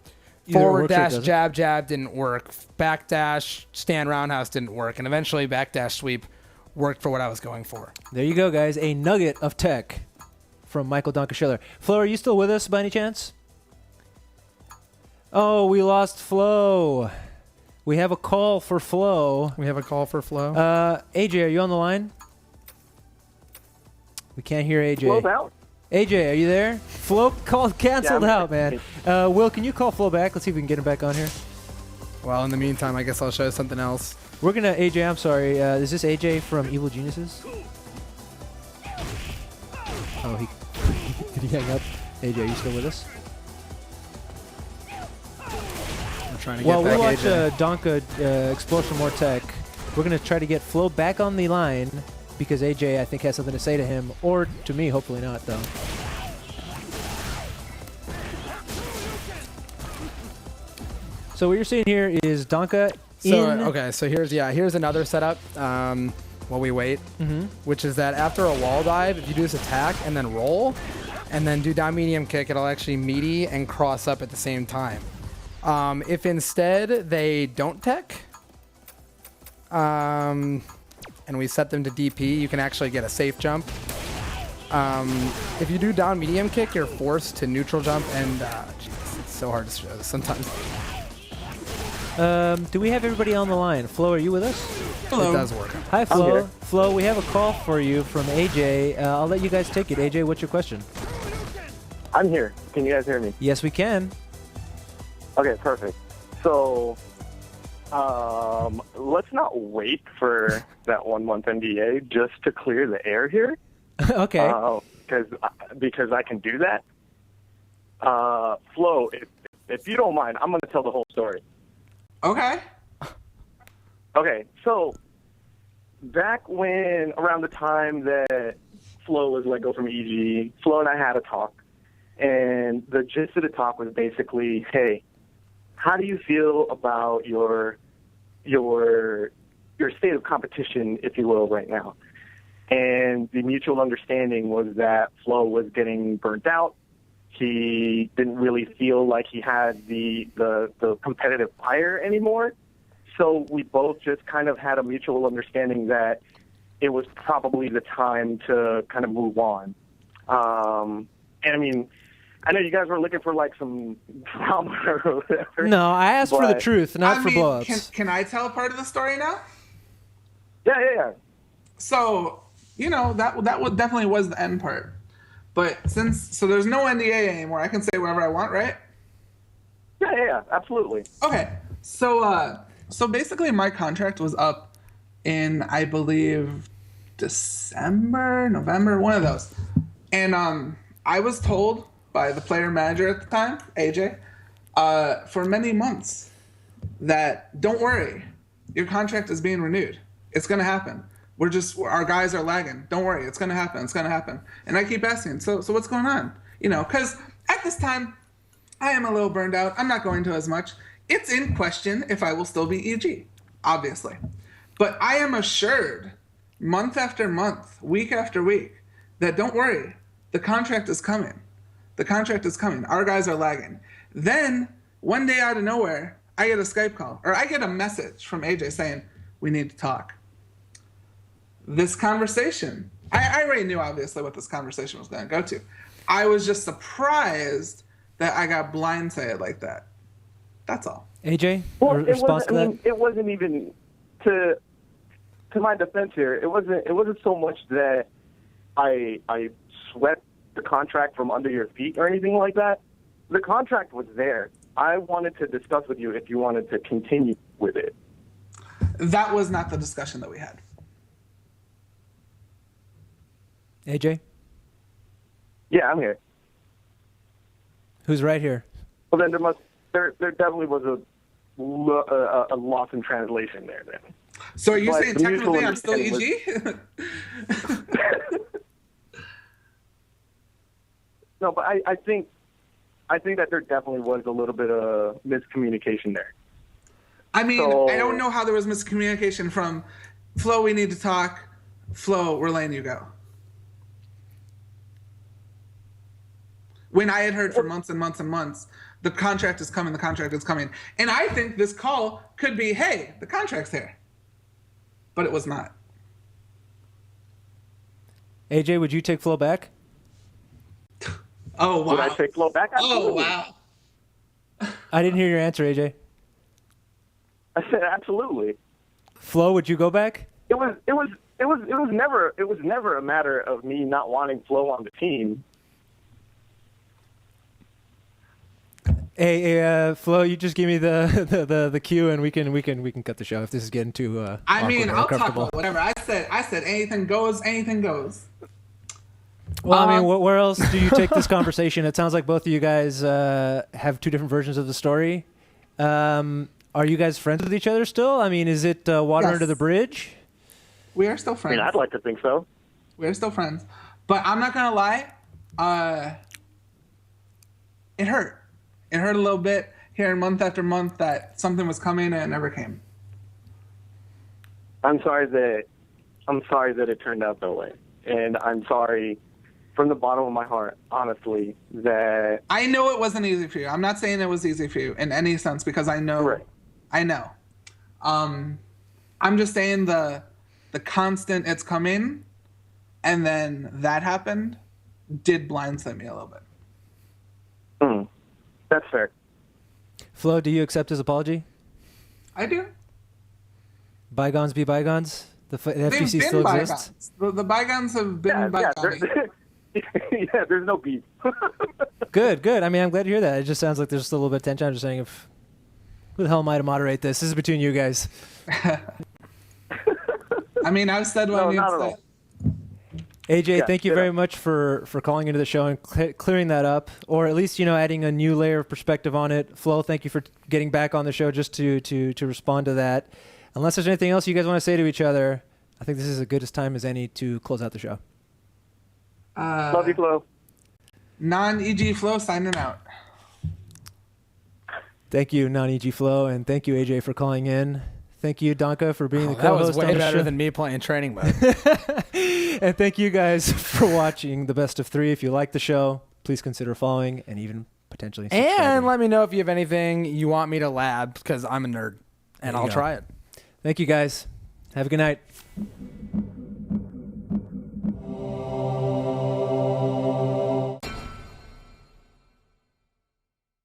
Either it forward works or it dash, doesn't. jab, jab didn't work. Back dash, stand roundhouse didn't work. And eventually back dash sweep worked for what I was going for. There you go, guys. A nugget of tech from Michael Donker-Schiller. Flo, are you still with us by any chance? Oh, we lost Flo. We have a call for Flo. We have a call for Floe. AJ, are you on the line? We can't hear AJ. Flow out. AJ, are you there? Flo called canceled Yeah, out, man. Will, can you call Flo back? Let's see if we can get him back on here. Well, in the meantime, I guess I'll show you something else. We're gonna AJ. I'm sorry. Is this AJ from Evil Geniuses? Oh, he did he hang up? AJ, are you still with us? I'm trying to get Well, back we watch AJ. Donka explore some more tech. We're gonna try to get Flo back on the line because AJ, I think, has something to say to him, or to me. Hopefully not, though. So what you're seeing here is Donka So, in. okay, so here's another setup while we wait, which is that after a wall dive, if you do this attack and then roll, and then do down medium kick, it'll actually meaty and cross up at the same time. If instead they don't tech, and we set them to DP, you can actually get a safe jump. If you do down medium kick, you're forced to neutral jump, and geez, it's so hard to show this sometimes. Do we have everybody on the line? Flo, are you with us? Hello. It does work. Hi, Flo. here. Flo, we have a call for you from AJ. I'll let you guys take it. AJ, what's your question? I'm here. Can you guys hear me? Yes, we can. Okay, perfect. So, let's not wait for that 1 month NDA just to clear the air here. Okay. Because I can do that. Flo, if you don't mind, I'm going to tell the whole story. Okay. Okay, so back when, around the time that Floe was let go from EG, Floe and I had a talk, and the gist of the talk was basically, hey, how do you feel about your state of competition, if you will, right now? And the mutual understanding was that Floe was getting burnt out. He didn't really feel like he had the competitive fire anymore. So we both just kind of had a mutual understanding that it was probably the time to kind of move on. And I mean, I know you guys were looking for like some drama or whatever. No, I asked for the but- truth, not for blowups. Can I tell part of the story now? Yeah. So, you know, that definitely was the end part. But so there's no NDA anymore, I can say whatever I want, right? Yeah, absolutely. Okay. So basically my contract was up in, I believe, December, November, one of those. And I was told by the player manager at the time, AJ, for many months that don't worry, your contract is being renewed. It's going to happen. Our guys are lagging. Don't worry, it's going to happen. It's going to happen. And I keep asking, so what's going on? You know, because at this time, I am a little burned out. I'm not going to as much. It's in question if I will still be EG, obviously. But I am assured, month after month, week after week, that don't worry, the contract is coming. The contract is coming. Our guys are lagging. Then one day out of nowhere, I get a Skype call or I get a message from AJ saying, we need to talk. This conversation, I already knew obviously what this conversation was going to go to. I was just surprised that I got blindsided like that. That's all. AJ, Well, response to that? it wasn't even to my defense here. It wasn't so much that I swept the contract from under your feet or anything like that. The contract was there. I wanted to discuss with you if you wanted to continue with it. That was not the discussion that we had. AJ? Yeah, I'm here. Who's right here? Well, then there definitely was a loss in translation there then. So are you But saying the mutual technically I'm still understanding EG? No, but I think that there definitely was a little bit of miscommunication there. I mean, So- I don't know how there was miscommunication from Floe, we need to talk. Floe, we're letting you go. When I had heard for months and months and months, the contract is coming, the contract is coming. And I think this call could be, hey, the contract's here. But it was not. AJ, would you take Flow back? Oh, wow. Would I take Floe back? Oh, Absolutely. wow. I didn't hear your answer, AJ. I said absolutely. Flo, would you go back? It was never a matter of me not wanting Floe on the team. Hey, Flo, you just give me the cue, and we can cut the show if this is getting too. I mean, awkward or I'll talk uncomfortable. about whatever. I said anything goes, anything goes. Well, I mean, where else do you take this conversation? It sounds like both of you guys have two different versions of the story. Are you guys friends with each other still? I mean, is it water Yes. under the bridge? We are still I friends. mean, I'd like to think so. We're still friends. But I'm not going to lie. It hurt. It hurt a little bit hearing month after month that something was coming and it never came. I'm sorry that it turned out that way, and I'm sorry from the bottom of my heart, honestly, that I know it wasn't easy for you. I'm not saying it was easy for you in any sense because I know. Right. I know. I'm just saying the constant it's coming and then that happened did blindside me a little bit. that's fair. Flo, do you accept his apology? I do. Bygones be bygones. The They've FGC been still bygones. exists. The bygones have been bygones. Yeah, there's no beef. Good. I mean, I'm glad to hear that. It just sounds like there's still a little bit of tension. I'm just saying, who the hell am I to moderate this? This is between you guys. I mean, I've said what I need not to at say. all. AJ, Yeah, thank you very much for calling into the show and clearing that up, or at least adding a new layer of perspective on it. Flo, thank you for getting back on the show just to respond to that. Unless there's anything else you guys want to say to each other, I think this is as good a time as any to close out the show. Love you, Flo. Non-EG Flow signing out. Thank you, non-EG Flo, and thank you, AJ, for calling in. Thank you, Donka, for being the That co-host was way on the better show. than me playing training mode. And thank you guys for watching the Best of 3. If you like the show, please consider following and even potentially subscribing. And let me know if you have anything you want me to lab, because I'm a nerd, and There you I'll go. try it. Thank you, guys. Have a good night.